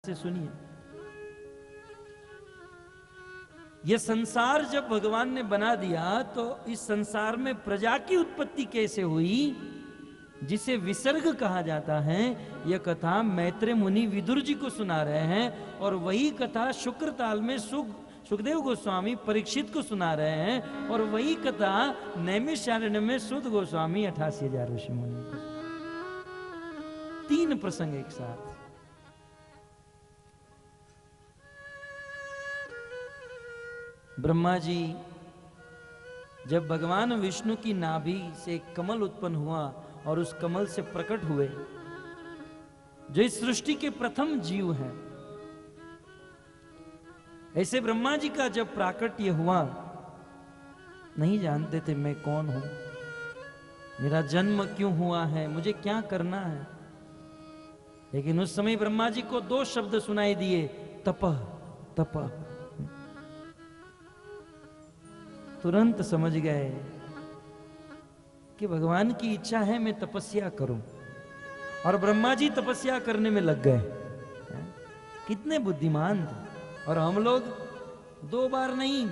से सुनिए। यह संसार जब भगवान ने बना दिया तो इस संसार में प्रजा की उत्पत्ति कैसे हुई, जिसे विसर्ग कहा जाता है, यह कथा मैत्रेय मुनि विदुर जी को सुना रहे हैं। और वही कथा शुक्र ताल में सुखदेव गोस्वामी परीक्षित को सुना रहे हैं। और वही कथा नैमिषारण्य में सुध गोस्वामी 88,000 ऋषि मुनि को। 3 प्रसंग एक साथ। ब्रह्मा जी जब भगवान विष्णु की नाभि से कमल उत्पन्न हुआ और उस कमल से प्रकट हुए, जो इस सृष्टि के प्रथम जीव हैं, ऐसे ब्रह्मा जी का जब प्राकट्य हुआ, नहीं जानते थे मैं कौन हूं, मेरा जन्म क्यों हुआ है, मुझे क्या करना है। लेकिन उस समय ब्रह्मा जी को 2 शब्द सुनाई दिए, तपः तपः। तुरंत समझ गए कि भगवान की इच्छा है मैं तपस्या करूं। और ब्रह्मा जी तपस्या करने में लग गए। कितने बुद्धिमान थे। और हम लोग 2 बार नहीं,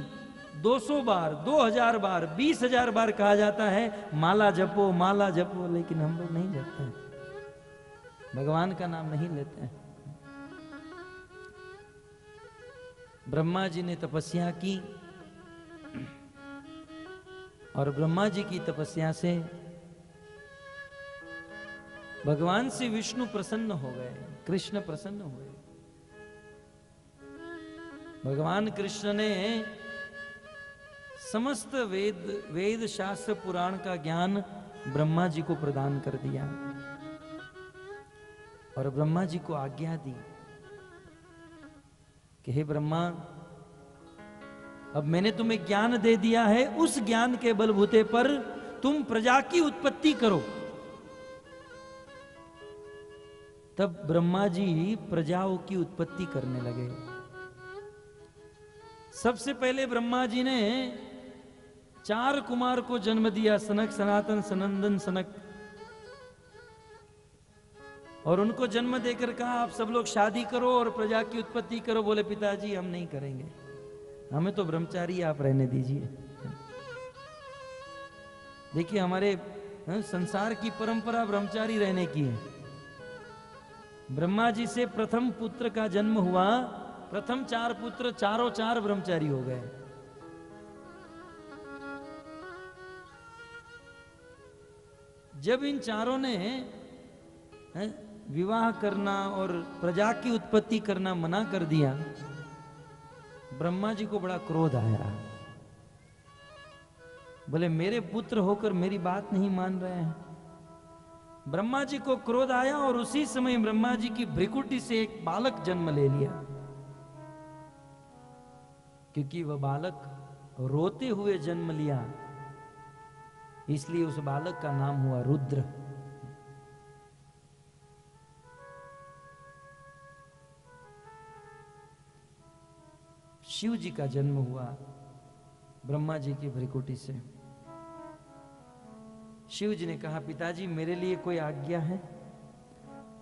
200 बार, 2000 बार, 20,000 बार कहा जाता है माला जपो माला जपो, लेकिन हम लोग नहीं जपते हैं, भगवान का नाम नहीं लेते हैं। ब्रह्मा जी ने तपस्या की और ब्रह्मा जी की तपस्या से भगवान से विष्णु प्रसन्न हो गए, कृष्ण प्रसन्न हुए। भगवान कृष्ण ने समस्त वेद शास्त्र पुराण का ज्ञान ब्रह्मा जी को प्रदान कर दिया और ब्रह्मा जी को आज्ञा दी कि हे ब्रह्मा, अब मैंने तुम्हें ज्ञान दे दिया है, उस ज्ञान के बलबूते पर तुम प्रजा की उत्पत्ति करो। तब ब्रह्मा जी प्रजाओं की उत्पत्ति करने लगे। सबसे पहले ब्रह्मा जी ने 4 कुमार को जन्म दिया, सनक, सनातन, सनंदन, सनक। और उनको जन्म देकर कहा आप सब लोग शादी करो और प्रजा की उत्पत्ति करो। बोले पिताजी हम नहीं करेंगे, हमें तो ब्रह्मचारी आप रहने दीजिए। देखिए हमारे संसार की परंपरा ब्रह्मचारी रहने की है। ब्रह्मा जी से प्रथम पुत्र का जन्म हुआ, प्रथम 4 पुत्र, चारों 4 ब्रह्मचारी हो गए। जब इन चारों ने विवाह करना और प्रजा की उत्पत्ति करना मना कर दिया, ब्रह्मा जी को बड़ा क्रोध आया। बोले मेरे पुत्र होकर मेरी बात नहीं मान रहे हैं। ब्रह्मा जी को क्रोध आया और उसी समय ब्रह्मा जी की भ्रिकुटी से एक बालक जन्म ले लिया। क्योंकि वह बालक रोते हुए जन्म लिया, इसलिए उस बालक का नाम हुआ रुद्र। शिव जी का जन्म हुआ ब्रह्मा जी की भ्रिकुटी से। शिव जी ने कहा पिताजी मेरे लिए कोई आज्ञा है?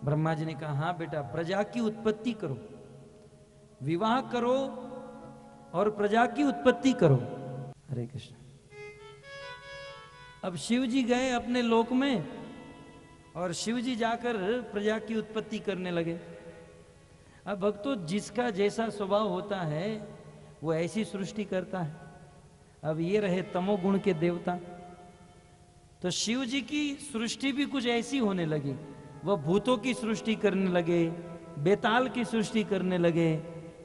ब्रह्मा जी ने कहा हाँ बेटा, प्रजा की उत्पत्ति करो, विवाह करो और प्रजा की उत्पत्ति करो। हरे कृष्ण। अब शिव जी गए अपने लोक में और शिव जी जाकर प्रजा की उत्पत्ति करने लगे। अब भक्तों, जिसका जैसा स्वभाव होता है वो ऐसी सृष्टि करता है। अब ये रहे तमोगुण के देवता, तो शिव जी की सृष्टि भी कुछ ऐसी होने लगी। वह भूतों की सृष्टि करने लगे, बेताल की सृष्टि करने लगे,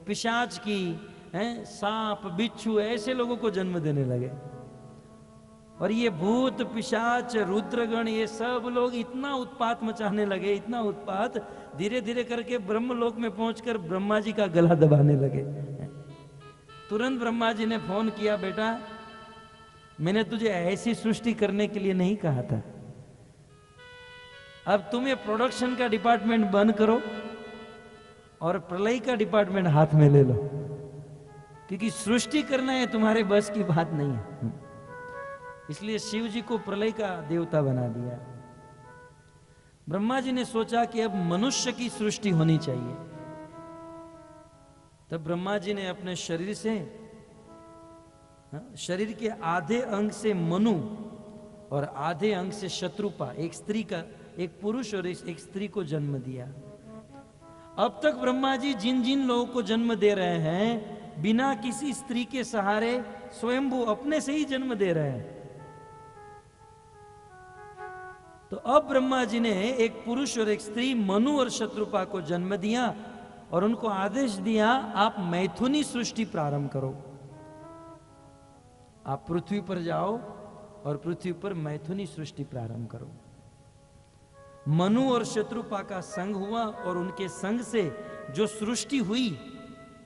पिशाच की, सांप, बिच्छू, ऐसे लोगों को जन्म देने लगे। और ये भूत, पिशाच, रुद्रगण, ये सब लोग इतना उत्पात मचाने लगे, इतना उत्पात, धीरे धीरे करके ब्रह्मलोक में पहुंचकर ब्रह्मा जी का गला दबाने लगे। तुरंत ब्रह्मा जी ने फोन किया, बेटा मैंने तुझे ऐसी सृष्टि करने के लिए नहीं कहा था। अब तुम ये प्रोडक्शन का डिपार्टमेंट बंद करो और प्रलय का डिपार्टमेंट हाथ में ले लो, क्योंकि सृष्टि करना है तुम्हारे बस की बात नहीं है। इसलिए शिव जी को प्रलय का देवता बना दिया। ब्रह्मा जी ने सोचा कि अब मनुष्य की सृष्टि होनी चाहिए। तब ब्रह्मा जी ने अपने शरीर से, शरीर के आधे अंग से मनु और आधे अंग से शत्रुपा, एक स्त्री का, एक पुरुष और एक स्त्री को जन्म दिया। अब तक ब्रह्मा जी जिन जिन लोगों को जन्म दे रहे हैं, बिना किसी स्त्री के सहारे स्वयंभू अपने से ही जन्म दे रहे हैं। तो अब ब्रह्मा जी ने एक पुरुष और एक स्त्री मनु और शत्रुपा को जन्म दिया और उनको आदेश दिया, आप मैथुनी सृष्टि प्रारंभ करो। आप पृथ्वी पर जाओ और पृथ्वी पर मैथुनी सृष्टि प्रारंभ करो। मनु और शत्रुपा का संग हुआ और उनके संग से जो सृष्टि हुई,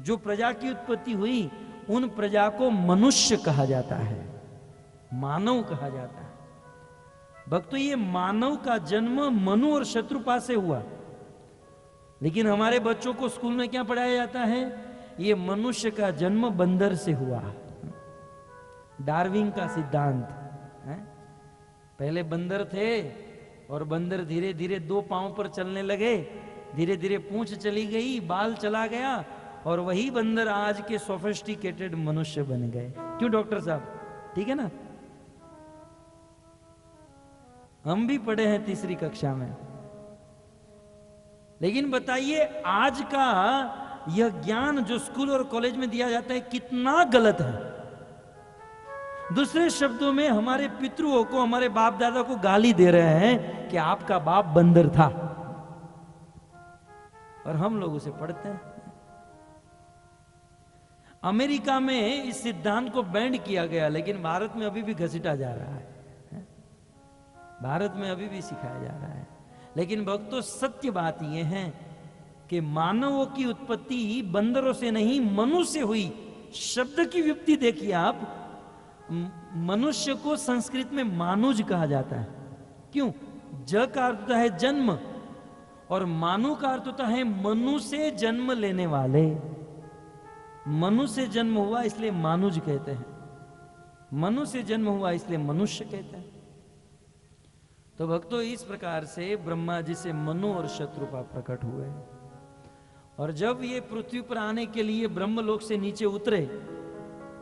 जो प्रजा की उत्पत्ति हुई, उन प्रजा को मनुष्य कहा जाता है, मानव कहा जाता है। भक्तों, ये मानव का जन्म मनु और शत्रुपा से हुआ, लेकिन हमारे बच्चों को स्कूल में क्या पढ़ाया जाता है? ये मनुष्य का जन्म बंदर से हुआ। डार्विन का सिद्धांत है। पहले बंदर थे और बंदर धीरे धीरे दो पांव पर चलने लगे, धीरे धीरे पूंछ चली गई, बाल चला गया और वही बंदर आज के सोफिस्टिकेटेड मनुष्य बन गए। क्यों डॉक्टर साहब? ठीक है ना? हम भी पढ़े हैं तीसरी कक्षा में। लेकिन बताइए, आज का यह ज्ञान जो स्कूल और कॉलेज में दिया जाता है कितना गलत है। दूसरे शब्दों में हमारे पितरों को, हमारे बाप दादा को गाली दे रहे हैं कि आपका बाप बंदर था, और हम लोग उसे पढ़ते हैं। अमेरिका में इस सिद्धांत को बैंड किया गया, लेकिन भारत में अभी भी घसीटा जा रहा है। भारत में अभी भी सिखाया जा रहा है। लेकिन भक्तों, सत्य बात यह है कि मानवों की उत्पत्ति बंदरों से नहीं, मनुष्य से हुई। शब्द की व्युत्पत्ति देखिए आप, मनुष्य को संस्कृत में मानुज कहा जाता है। क्यों? ज का अर्थ होता है जन्म और मानु का अर्थ होता है मनु से जन्म लेने वाले। मनु से जन्म हुआ इसलिए मानुज कहते हैं, मनु से जन्म हुआ इसलिए मनुष्य कहते हैं। तो भक्तों, इस प्रकार से ब्रह्मा जी से मनु और शत्रुपा प्रकट हुए। और जब ये पृथ्वी पर आने के लिए ब्रह्मलोक से नीचे उतरे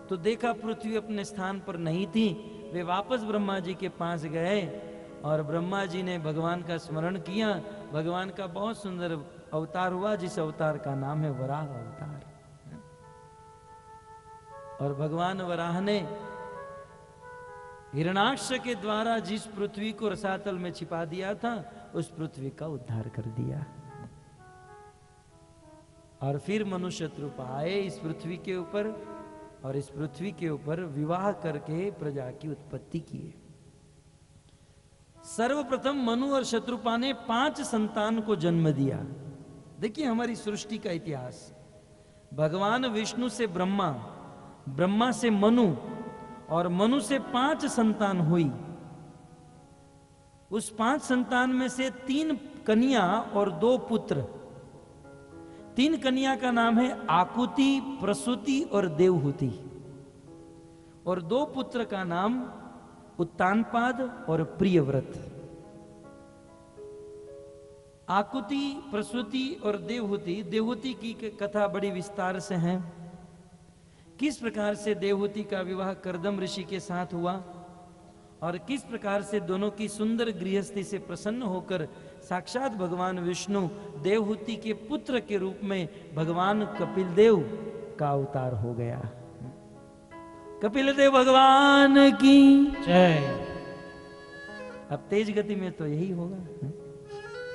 तो देखा पृथ्वी अपने स्थान पर नहीं थी। वे वापस ब्रह्मा जी के पास गए और ब्रह्मा जी ने भगवान का स्मरण किया। भगवान का बहुत सुंदर अवतार हुआ, जिस अवतार का नाम है वराह अवतार। और भगवान वराह ने हिरणाक्ष के द्वारा जिस पृथ्वी को रसातल में छिपा दिया था, उस पृथ्वी का उद्धार कर दिया। और फिर मनुष्य रूप आए इस पृथ्वी के ऊपर, और इस पृथ्वी के ऊपर विवाह करके प्रजा की उत्पत्ति किए। सर्वप्रथम मनु और शत्रुपा ने 5 संतान को जन्म दिया। देखिए हमारी सृष्टि का इतिहास। भगवान विष्णु से ब्रह्मा, ब्रह्मा से मनु, और मनु से 5 संतान हुई। उस 5 संतान में से 3 कन्या और 2 पुत्र। 3 कन्या का नाम है आकुति, प्रसूति और देवहूति, और 2 पुत्र का नाम उत्तानपाद और प्रियव्रत। आकुति, प्रसूति और देवहूति। देवहूति की कथा बड़ी विस्तार से है। किस प्रकार से देवहूति का विवाह कर्दम ऋषि के साथ हुआ और किस प्रकार से दोनों की सुंदर गृहस्थी से प्रसन्न होकर साक्षात भगवान विष्णु देवहूति के पुत्र के रूप में भगवान कपिल देव का अवतार हो गया। कपिल देव भगवान की जय। अब तेज गति में तो यही होगा,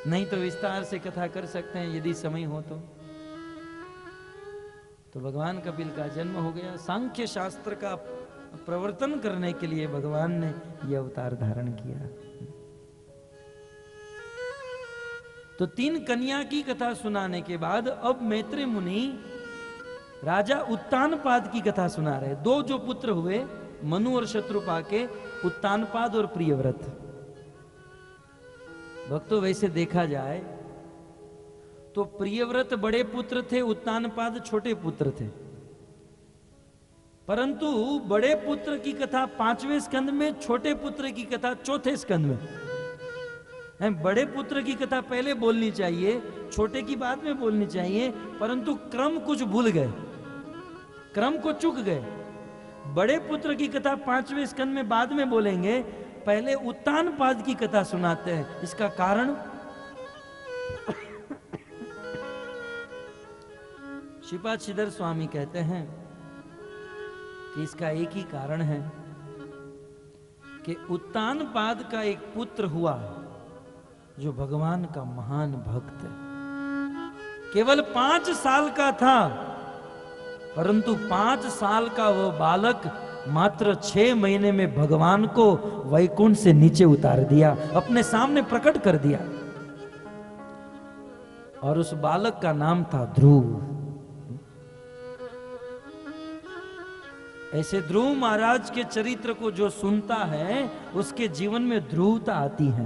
नहीं तो विस्तार से कथा कर सकते हैं यदि समय हो तो भगवान कपिल का जन्म हो गया। सांख्य शास्त्र का प्रवर्तन करने के लिए भगवान ने यह अवतार धारण किया। तो 3 कन्या की कथा सुनाने के बाद अब मैत्रेय मुनि राजा उत्तानपाद की कथा सुना रहे। 2 जो पुत्र हुए मनु और शत्रुपा के, उत्तानपाद और प्रियव्रत। भक्तों, वैसे देखा जाए तो प्रियव्रत बड़े पुत्र थे, उत्तानपाद छोटे पुत्र थे। परंतु बड़े पुत्र की कथा 5वें स्कंद में, छोटे पुत्र की कथा 4थे स्कंद में। बड़े पुत्र की कथा पहले बोलनी चाहिए, छोटे की बाद में बोलनी चाहिए, परंतु क्रम कुछ भूल गए। क्रम को चूक गए। बड़े पुत्र की कथा 5वें स्कंद में बाद में बोलेंगे, पहले उत्तानपाद की कथा सुनाते हैं। इसका कारण श्रीपाद श्रीधर स्वामी कहते हैं कि इसका एक ही कारण है कि उत्तानपाद का एक पुत्र हुआ जो भगवान का महान भक्त है। केवल 5 साल का था, परंतु 5 साल का वह बालक मात्र 6 महीने में भगवान को वैकुंठ से नीचे उतार दिया, अपने सामने प्रकट कर दिया। और उस बालक का नाम था ध्रुव। ऐसे ध्रुव महाराज के चरित्र को जो सुनता है उसके जीवन में ध्रुवता आती है।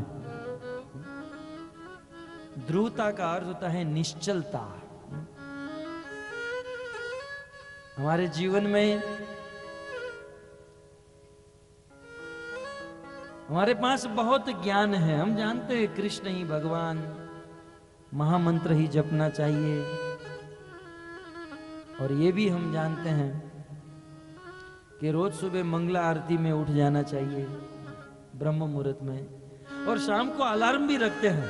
ध्रुवता का अर्थ होता है निश्चलता। हमारे जीवन में हमारे पास बहुत ज्ञान है, हम जानते हैं कृष्ण ही भगवान, महामंत्र ही जपना चाहिए। और ये भी हम जानते हैं कि रोज सुबह मंगला आरती में उठ जाना चाहिए ब्रह्म मुहूर्त में, और शाम को अलार्म भी रखते हैं,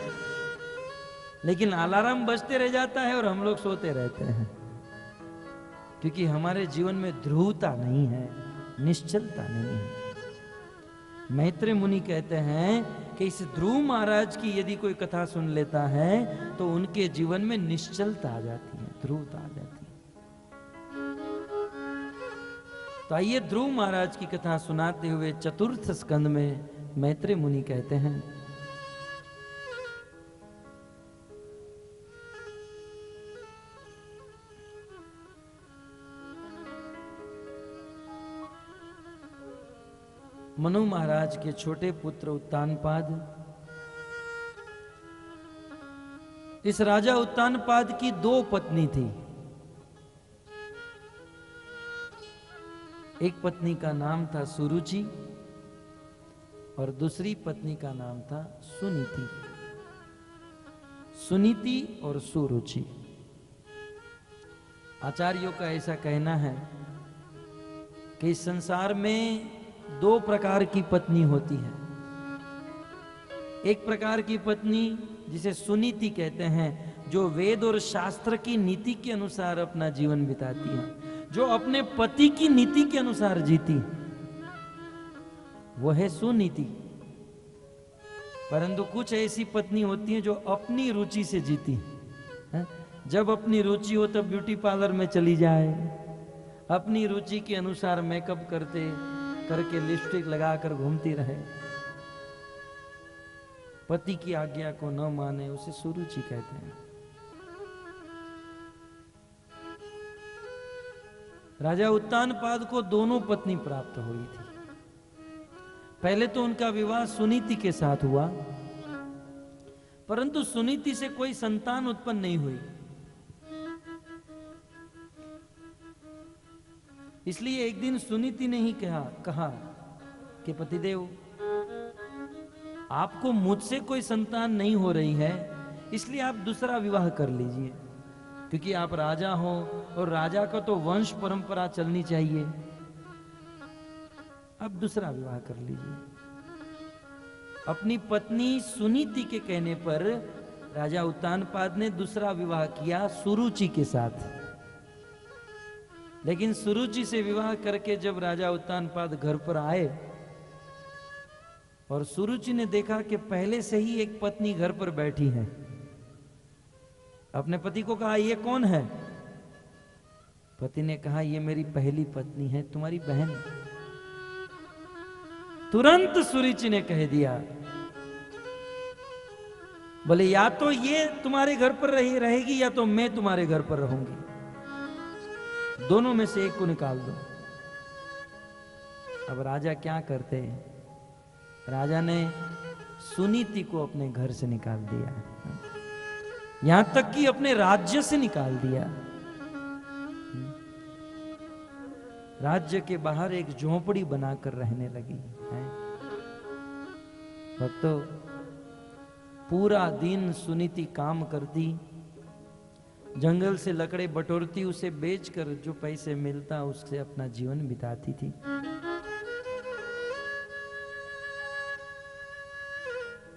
लेकिन अलार्म बजते रह जाता है और हम लोग सोते रहते हैं, क्योंकि हमारे जीवन में ध्रुवता नहीं है, निश्चलता नहीं है। मैत्रेय मुनि कहते हैं कि इस ध्रुव महाराज की यदि कोई कथा सुन लेता है तो उनके जीवन में निश्चलता आ जाती है, ध्रुवता आ जाती है। तो आइए ध्रुव महाराज की कथा सुनाते हुए चतुर्थ स्कंद में मैत्रेय मुनि कहते हैं, मनु महाराज के छोटे पुत्र उत्तानपाद, इस राजा उत्तानपाद की 2 पत्नी थी। एक पत्नी का नाम था सुरुचि और दूसरी पत्नी का नाम था सुनीति। सुनीति और सुरुचि। आचार्यों का ऐसा कहना है कि इस संसार में 2 प्रकार की पत्नी होती है। एक प्रकार की पत्नी जिसे सुनीति कहते हैं, जो वेद और शास्त्र की नीति के अनुसार अपना जीवन बिताती है, जो अपने पति की नीति के अनुसार जीती, वो है सुनीति। परंतु कुछ ऐसी पत्नी होती हैं जो अपनी रुचि से जीती है। जब अपनी रुचि हो तब ब्यूटी पार्लर में चली जाए, अपनी रुचि के अनुसार मेकअप करके लिपस्टिक लगाकर घूमती रहे, पति की आज्ञा को न माने, उसे सुरुचि कहते हैं। राजा उत्तानपाद को दोनों पत्नी प्राप्त हुई थी। पहले तो उनका विवाह सुनीति के साथ हुआ, परंतु सुनीति से कोई संतान उत्पन्न नहीं हुई। इसलिए एक दिन सुनीति ने ही कहा कि पतिदेव, आपको मुझसे कोई संतान नहीं हो रही है, इसलिए आप दूसरा विवाह कर लीजिए, क्योंकि आप राजा हो और राजा का तो वंश परंपरा चलनी चाहिए। आप दूसरा विवाह कर लीजिए। अपनी पत्नी सुनीति के कहने पर राजा उत्तानपाद ने दूसरा विवाह किया सुरुचि के साथ। लेकिन सुरुचि से विवाह करके जब राजा उत्तानपाद घर पर आए और सुरुचि ने देखा कि पहले से ही एक पत्नी घर पर बैठी है, अपने पति को कहा, ये कौन है? पति ने कहा, ये मेरी पहली पत्नी है, तुम्हारी बहन। तुरंत सुरुचि ने कह दिया, बोले या तो ये तुम्हारे घर पर रहेगी या तो मैं तुम्हारे घर पर रहूंगी, दोनों में से एक को निकाल दो। अब राजा क्या करते हैं? राजा ने सुनीति को अपने घर से निकाल दिया, यहां तक कि अपने राज्य से निकाल दिया। राज्य के बाहर एक झोंपड़ी बनाकर रहने लगी है। भक्तों, पूरा दिन सुनीति काम करती, जंगल से लकड़े बटोरती, उसे बेचकर जो पैसे मिलता उससे अपना जीवन बिताती थी।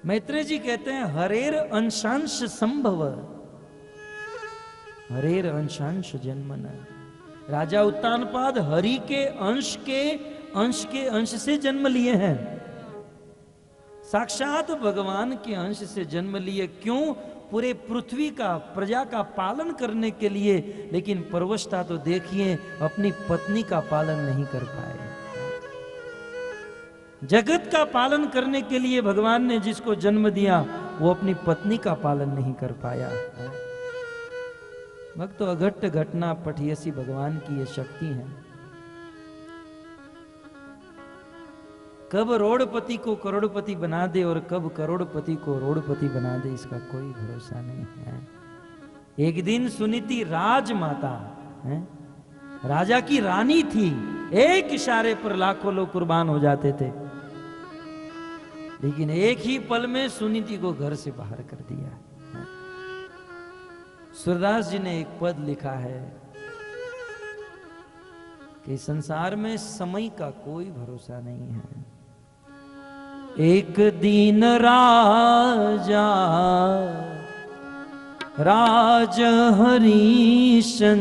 मैत्रेय जी कहते हैं हरेर अंशांश संभव, हरेर अंशांश जन्मन। राजा उत्तानपाद हरि के अंश से जन्म लिए हैं, साक्षात भगवान के अंश से जन्म लिए। क्यों? पूरे पृथ्वी का, प्रजा का पालन करने के लिए। लेकिन परवशता तो देखिए, अपनी पत्नी का पालन नहीं कर पाए। जगत का पालन करने के लिए भगवान ने जिसको जन्म दिया, वो अपनी पत्नी का पालन नहीं कर पाया। भक्त अघट्ट घटना पठियसी, भगवान की ये शक्ति है। कब रोड़पति को करोड़पति बना दे और कब करोड़पति को रोड़पति बना दे, इसका कोई भरोसा नहीं है। एक दिन सुनीति राजमाता है, राजा की रानी थी, एक इशारे पर लाखों लोग कुर्बान हो जाते थे। लेकिन एक ही पल में सुनीति को घर से बाहर कर दिया। सूरदास जी ने एक पद लिखा है कि संसार में समय का कोई भरोसा नहीं है। एक दिन राजा राज हरीशन,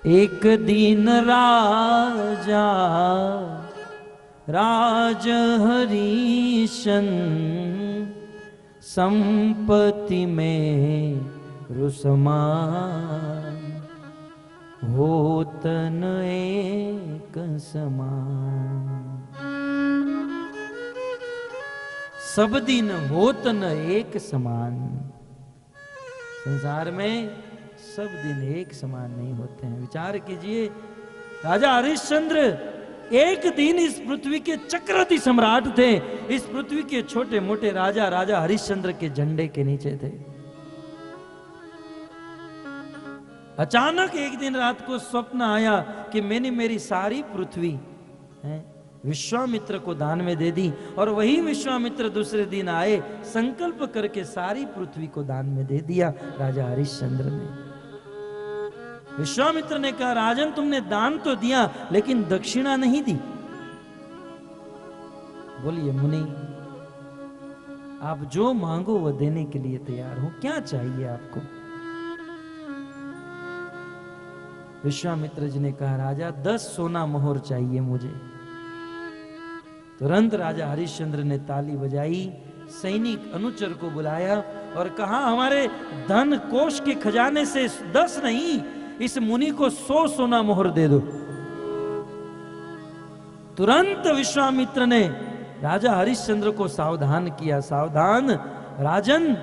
एक दिन राजा राज हरीशन, संपत्ति में रुसमान, होतन एक समान। सब दिन होतन एक समान। संसार में सब दिन एक समान नहीं होते हैं। विचार कीजिए, राजा हरिश्चंद्र एक दिन इस पृथ्वी के चक्रवर्ती सम्राट थे। इस पृथ्वी के छोटे मोटे राजा राजा हरिश्चंद्र के झंडे के नीचे थे। अचानक एक दिन रात को स्वप्न आया कि मैंने मेरी सारी पृथ्वी विश्वामित्र को दान में दे दी। और वही विश्वामित्र दूसरे दिन आए, संकल्प करके सारी पृथ्वी को दान में दे दिया राजा हरिश्चंद्र ने। विश्वामित्र ने कहा, राजन तुमने दान तो दिया लेकिन दक्षिणा नहीं दी। बोलिए मुनि, आप जो मांगो वो देने के लिए तैयार हूं, क्या चाहिए आपको? विश्वामित्र जी ने कहा, राजा 10 सोना मोहर चाहिए मुझे। तुरंत राजा हरिश्चंद्र ने ताली बजाई, सैनिक अनुचर को बुलाया और कहा, हमारे धन कोष के खजाने से 10 नहीं, इस मुनि को 100 सोना मोहर दे दो। तुरंत विश्वामित्र ने राजा हरिश्चंद्र को सावधान किया, सावधान राजन,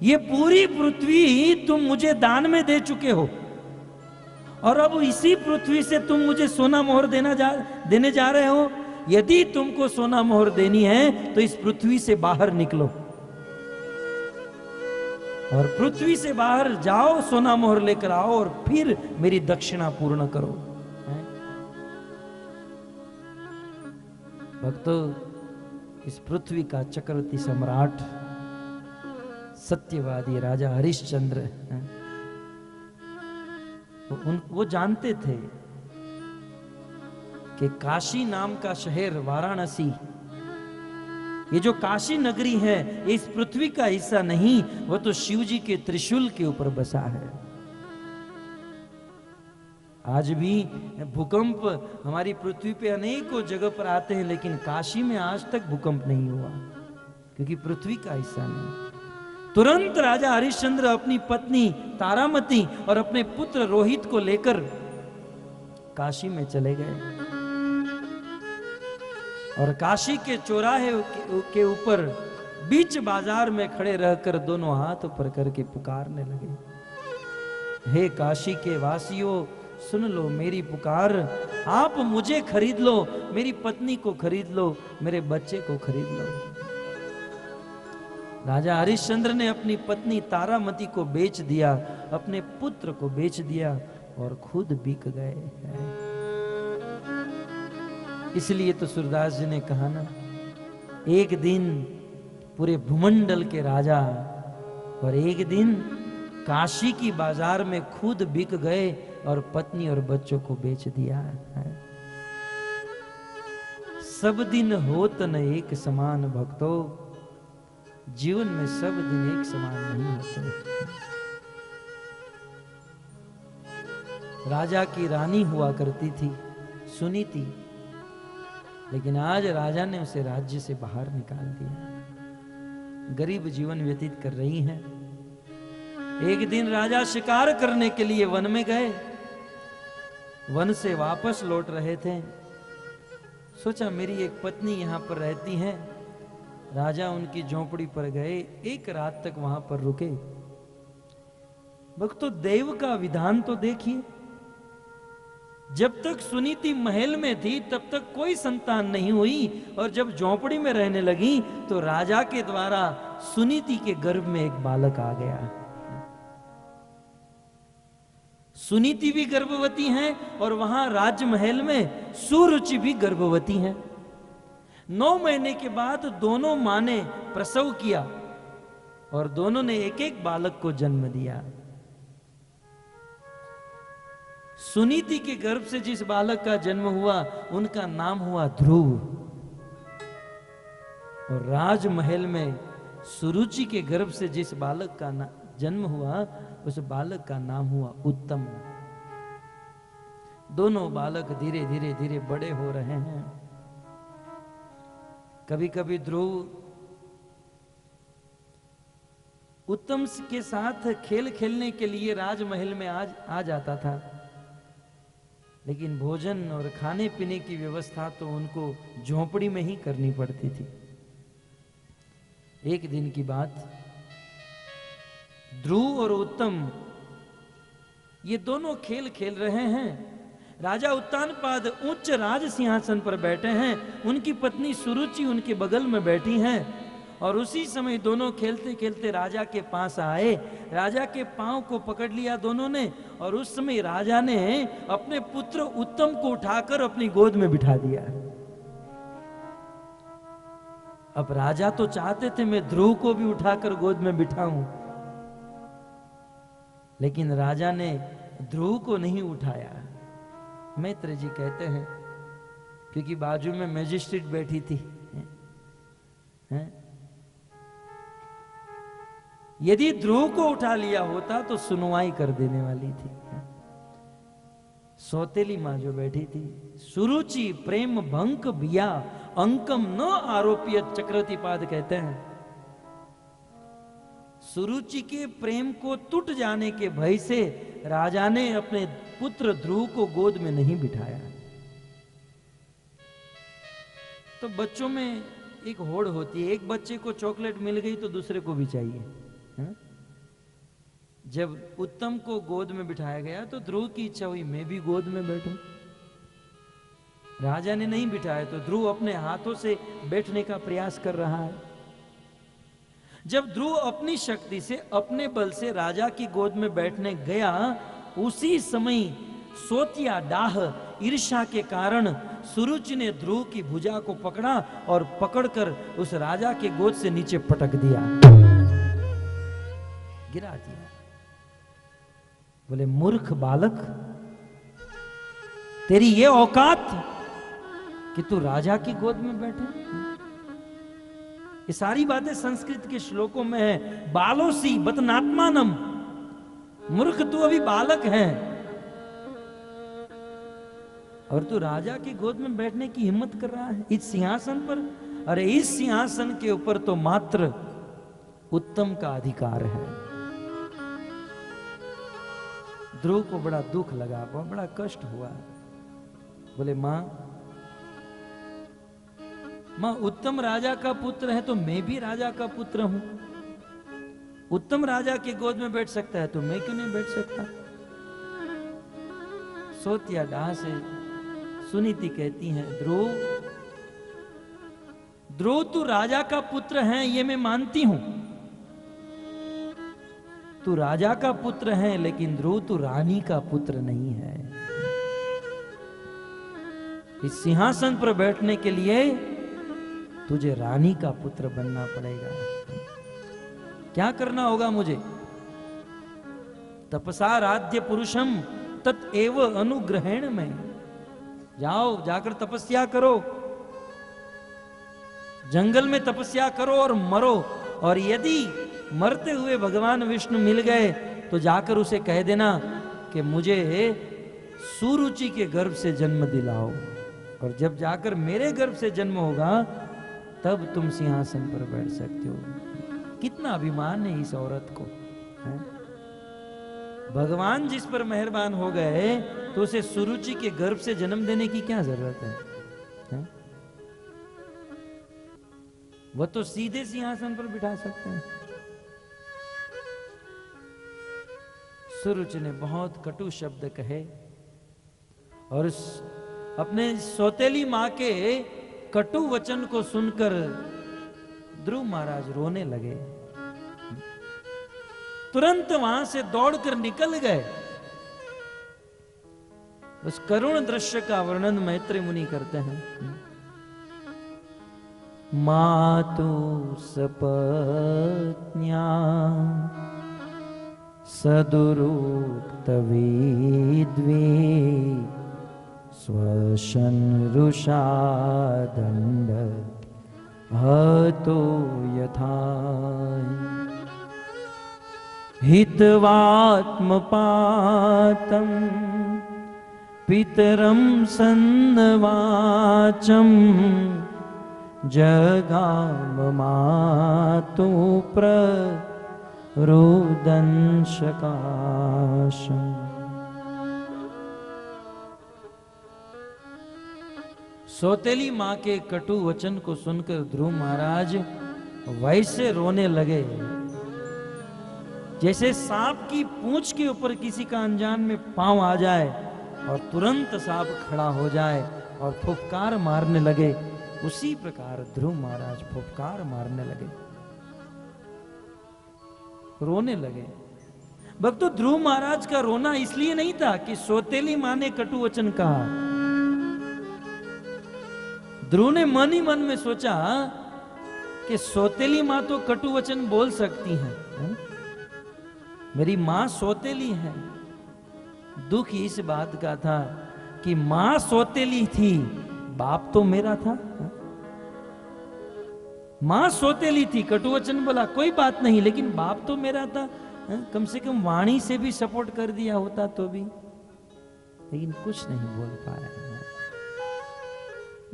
ये पूरी पृथ्वी तुम मुझे दान में दे चुके हो और अब इसी पृथ्वी से तुम मुझे सोना मोहर देने जा रहे हो। यदि तुमको सोना मोहर देनी है तो इस पृथ्वी से बाहर निकलो और पृथ्वी से बाहर जाओ, सोना मोहर लेकर आओ और फिर मेरी दक्षिणा पूर्ण करो। भक्तों, इस पृथ्वी का चक्रवर्ती सम्राट सत्यवादी राजा हरिश्चंद्र, वो जानते थे कि काशी नाम का शहर वाराणसी, ये जो काशी नगरी है, इस पृथ्वी का हिस्सा नहीं, वो तो शिव जी के त्रिशूल के ऊपर बसा है। आज भी भूकंप हमारी पृथ्वी पे अनेकों जगह पर आते हैं, लेकिन काशी में आज तक भूकंप नहीं हुआ क्योंकि पृथ्वी का हिस्सा नहीं। तुरंत राजा हरिश्चंद्र अपनी पत्नी तारामती और अपने पुत्र रोहित को लेकर काशी में चले गए और काशी के चौराहे के ऊपर बीच बाजार में खड़े रहकर दोनों हाथ ऊपर करके पुकारने लगे, हे काशी के वासियों, सुन लो मेरी पुकार, आप मुझे खरीद लो, मेरी पत्नी को खरीद लो, मेरे बच्चे को खरीद लो। राजा हरिश्चंद्र ने अपनी पत्नी तारामती को बेच दिया, अपने पुत्र को बेच दिया और खुद बिक गए। इसलिए तो सूरदास जी ने कहा ना, एक दिन पूरे भूमंडल के राजा और एक दिन काशी की बाजार में खुद बिक गए और पत्नी और बच्चों को बेच दिया। सब दिन होत न एक समान भक्तों, जीवन में सब दिन एक समान नहीं होते। राजा की रानी हुआ करती थी सुनीति, लेकिन आज राजा ने उसे राज्य से बाहर निकाल दिया। गरीब जीवन व्यतीत कर रही हैं। एक दिन राजा शिकार करने के लिए वन में गए। वन से वापस लौट रहे थे। सोचा मेरी एक पत्नी यहां पर रहती है। राजा उनकी झोंपड़ी पर गए, एक रात तक वहां पर रुके। भक्तों, देव का विधान तो देखिए, जब तक सुनीति महल में थी तब तक कोई संतान नहीं हुई, और जब झोंपड़ी में रहने लगी तो राजा के द्वारा सुनीति के गर्भ में एक बालक आ गया। सुनीति भी गर्भवती हैं और वहां राजमहल में सुरुचि भी गर्भवती हैं। 9 महीने के बाद दोनों मां ने प्रसव किया और दोनों ने एक एक बालक को जन्म दिया। सुनीति के गर्भ से जिस बालक का जन्म हुआ उनका नाम हुआ ध्रुव, और राजमहल में सुरुचि के गर्भ से जिस बालक का जन्म हुआ उस बालक का नाम हुआ उत्तम। दोनों बालक धीरे धीरे धीरे बड़े हो रहे हैं। कभी कभी ध्रुव उत्तम के साथ खेल खेलने के लिए राजमहल में आ जाता था, लेकिन भोजन और खाने पीने की व्यवस्था तो उनको झोंपड़ी में ही करनी पड़ती थी। एक दिन की बात, ध्रुव और उत्तम ये दोनों खेल खेल रहे हैं। राजा उत्तानपाद उच्च राज सिंहासन पर बैठे हैं, उनकी पत्नी सुरुचि उनके बगल में बैठी हैं, और उसी समय दोनों खेलते खेलते राजा के पास आए। राजा के पांव को पकड़ लिया दोनों ने, और उस समय राजा ने अपने पुत्र उत्तम को उठाकर अपनी गोद में बिठा दिया। अब राजा तो चाहते थे मैं ध्रुव को भी उठाकर गोद में बिठाऊं, लेकिन राजा ने ध्रुव को नहीं उठाया। मैत्र जी कहते हैं, क्योंकि बाजू में मैजिस्ट्रेट बैठी थी, हैं? यदि ध्रुव को उठा लिया होता तो सुनवाई कर देने वाली थी। सौतेली मां जो बैठी थी, सुरुचि प्रेम भंक बिया अंकम न आरोपियत, चक्रवर्तीपाद कहते हैं सुरुचि के प्रेम को टूट जाने के भय से राजा ने अपने पुत्र ध्रुव को गोद में नहीं बिठाया। तो बच्चों में एक होड़ होती है, एक बच्चे को चॉकलेट मिल गई तो दूसरे को भी चाहिए, है? जब उत्तम को गोद में बिठाया गया तो ध्रुव की इच्छा हुई मैं भी गोद में बैठूं। राजा ने नहीं बिठाया तो ध्रुव अपने हाथों से बैठने का प्रयास कर रहा है। जब ध्रुव अपनी शक्ति से अपने बल से राजा की गोद में बैठने गया, उसी समय सोतिया डाह ईर्ष्या के कारण सुरुचि ने ध्रुव की भुजा को पकड़ा और पकड़कर उस राजा के गोद से नीचे पटक दिया, गिरा दिया। बोले मूर्ख बालक, तेरी ये औकात कि तू राजा की गोद में बैठे। ये सारी बातें संस्कृत के श्लोकों में है। बालोसी बतनात्मानम, मूर्ख तू अभी बालक है और तू राजा की गोद में बैठने की हिम्मत कर रहा है इस सिंहासन पर। अरे इस सिंहासन के ऊपर तो मात्र उत्तम का अधिकार है। ध्रुव को बड़ा दुख लगा, बड़ा कष्ट हुआ। बोले मां उत्तम राजा का पुत्र है तो मैं भी राजा का पुत्र हूं। उत्तम राजा की गोद में बैठ सकता है तो मैं क्यों नहीं बैठ सकता। सोतिया डाह से सुनीति कहती हैं, ध्रुव तू राजा का पुत्र है ये मैं मानती हूं, तू राजा का पुत्र है, लेकिन ध्रुव तू रानी का पुत्र नहीं है। इस सिंहासन पर बैठने के लिए तुझे रानी का पुत्र बनना पड़ेगा। क्या करना होगा मुझे? तपसाराध्य पुरुषम तत्एव अनुग्रहण में। जाओ, जाकर तपस्या करो, जंगल में तपस्या करो और मरो। और यदि मरते हुए भगवान विष्णु मिल गए तो जाकर उसे कह देना कि मुझे सुरुचि के गर्भ से जन्म दिलाओ, और जब जाकर मेरे गर्भ से जन्म होगा तब तुम सिंहासन पर बैठ सकते हो। कितना अभिमान है इस औरत को, है? भगवान जिस पर मेहरबान हो गए तो उसे सुरुचि के गर्भ से जन्म देने की क्या जरूरत है? वो तो सीधे सिंहासन पर बिठा सकते हैं। सुरुचि ने बहुत कटु शब्द कहे और अपने सौतेली मां के कटु वचन को सुनकर ध्रुव महाराज रोने लगे। तुरंत वहां से दौड़कर निकल गए। उस करुण दृश्य का वर्णन मैत्रेय मुनि करते हैं। मातु सपत्न्या सदुरुक्त वेद्वे स्वशनरुषा दंड हतो यथा हितवात्मपातं पितरं सन्नवाचं जगाम मातु प्ररोदन शकाशम्। सौतेली मां के कटु वचन को सुनकर ध्रुव महाराज वैसे रोने लगे जैसे सांप की पूंछ के ऊपर किसी का अनजान में पांव आ जाए और तुरंत सांप खड़ा हो जाए और फुफकार मारने लगे। उसी प्रकार ध्रुव महाराज फुफकार मारने लगे, रोने लगे। भक्तों, ध्रुव महाराज का रोना इसलिए नहीं था कि सौतेली मां ने कटु वचन कहा। ध्रुव ने मन ही मन में सोचा कि सौतेली मां तो कटु वचन बोल सकती हैं, मेरी मां सौतेली है। दुख इस बात का था कि मां सौतेली थी, बाप तो मेरा था। मां सौतेली थी, कटुवचन बोला कोई बात नहीं, लेकिन बाप तो मेरा था। कम से कम वाणी से भी सपोर्ट कर दिया होता तो भी, लेकिन कुछ नहीं बोल पाया।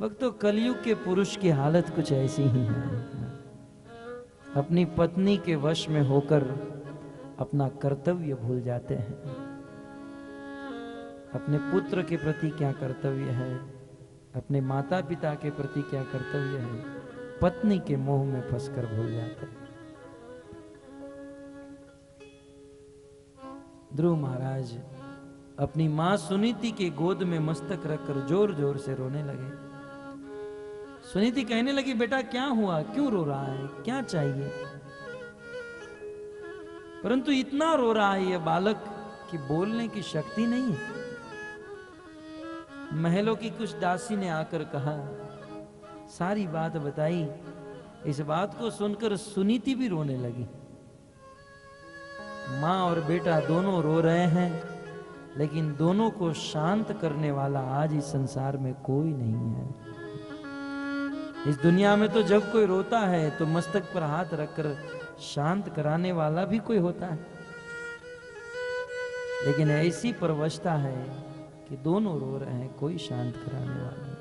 भक्तों, कलयुग के पुरुष की हालत कुछ ऐसी ही है। अपनी पत्नी के वश में होकर अपना कर्तव्य भूल जाते हैं। अपने पुत्र के प्रति क्या कर्तव्य है, अपने माता पिता के प्रति क्या कर्तव्य है, पत्नी के मोह में फंसकर भूल जाते हैं। ध्रुव महाराज अपनी मां सुनीति के गोद में मस्तक रखकर जोर जोर से रोने लगे। सुनीति कहने लगी, बेटा क्या हुआ, क्यों रो रहा है, क्या चाहिए? परंतु इतना रो रहा है यह बालक कि बोलने की शक्ति नहीं है। महलों की कुछ दासी ने आकर कहा, सारी बात बताई। इस बात को सुनकर सुनीति भी रोने लगी। मां और बेटा दोनों रो रहे हैं, लेकिन दोनों को शांत करने वाला आज इस संसार में कोई नहीं है। इस दुनिया में तो जब कोई रोता है तो मस्तक पर हाथ रखकर शांत कराने वाला भी कोई होता है, लेकिन ऐसी परवशता है कि दोनों रो रहे हैं, कोई शांत कराने वाला नहीं।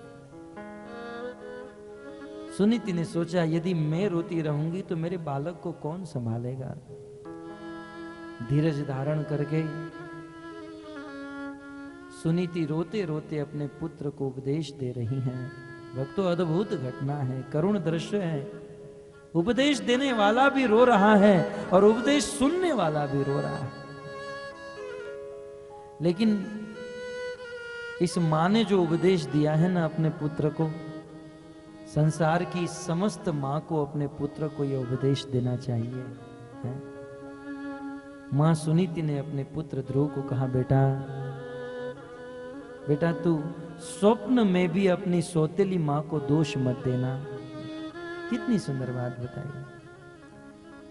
सुनीति ने सोचा, यदि मैं रोती रहूंगी तो मेरे बालक को कौन संभालेगा। धीरज धारण करके सुनीति रोते रोते अपने पुत्र को उपदेश दे रही हैं। भक्तों, अद्भुत घटना है, करुण दृश्य है। उपदेश देने वाला भी रो रहा है और उपदेश सुनने वाला भी रो रहा है। लेकिन इस मां ने जो उपदेश दिया है ना अपने पुत्र को, संसार की समस्त मां को अपने पुत्र को यह उपदेश देना चाहिए है? मां सुनीति ने अपने पुत्र ध्रुव को कहा, बेटा तू स्वप्न में भी अपनी सौतेली मां को दोष मत देना। कितनी सुंदर बात बताई।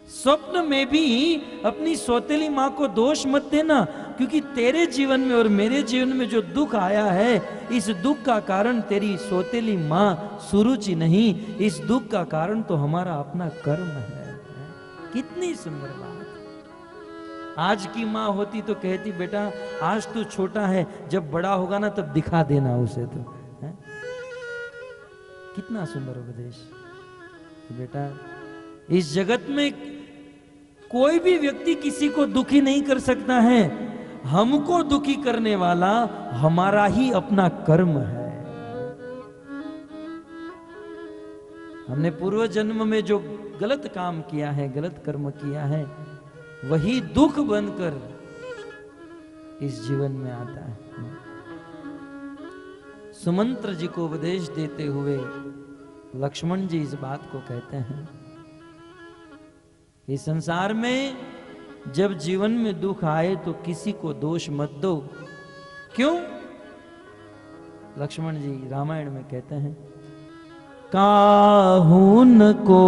स्वप्न में भी अपनी सौतेली माँ को दोष मत देना, क्योंकि तेरे जीवन में और मेरे जीवन में जो दुख आया है, इस दुख का कारण तेरी सौतेली माँ सुरुचि नहीं, इस दुख का कारण तो हमारा अपना कर्म है। कितनी सुंदर बात। आज की माँ होती तो कहती बेटा आज तू छोटा है, जब बड़ा होगा ना तब दिखा देना उसे तो, है? कितना सुंदर उपदेश। बेटा इस जगत में कोई भी व्यक्ति किसी को दुखी नहीं कर सकता है, हमको दुखी करने वाला हमारा ही अपना कर्म है। हमने पूर्व जन्म में जो गलत काम किया है, गलत कर्म किया है, वही दुख बनकर इस जीवन में आता है। सुमंत्र जी को उपदेश देते हुए लक्ष्मण जी इस बात को कहते हैं, इस संसार में जब जीवन में दुख आए तो किसी को दोष मत दो। क्यों? लक्ष्मण जी रामायण में कहते हैं, काहुन को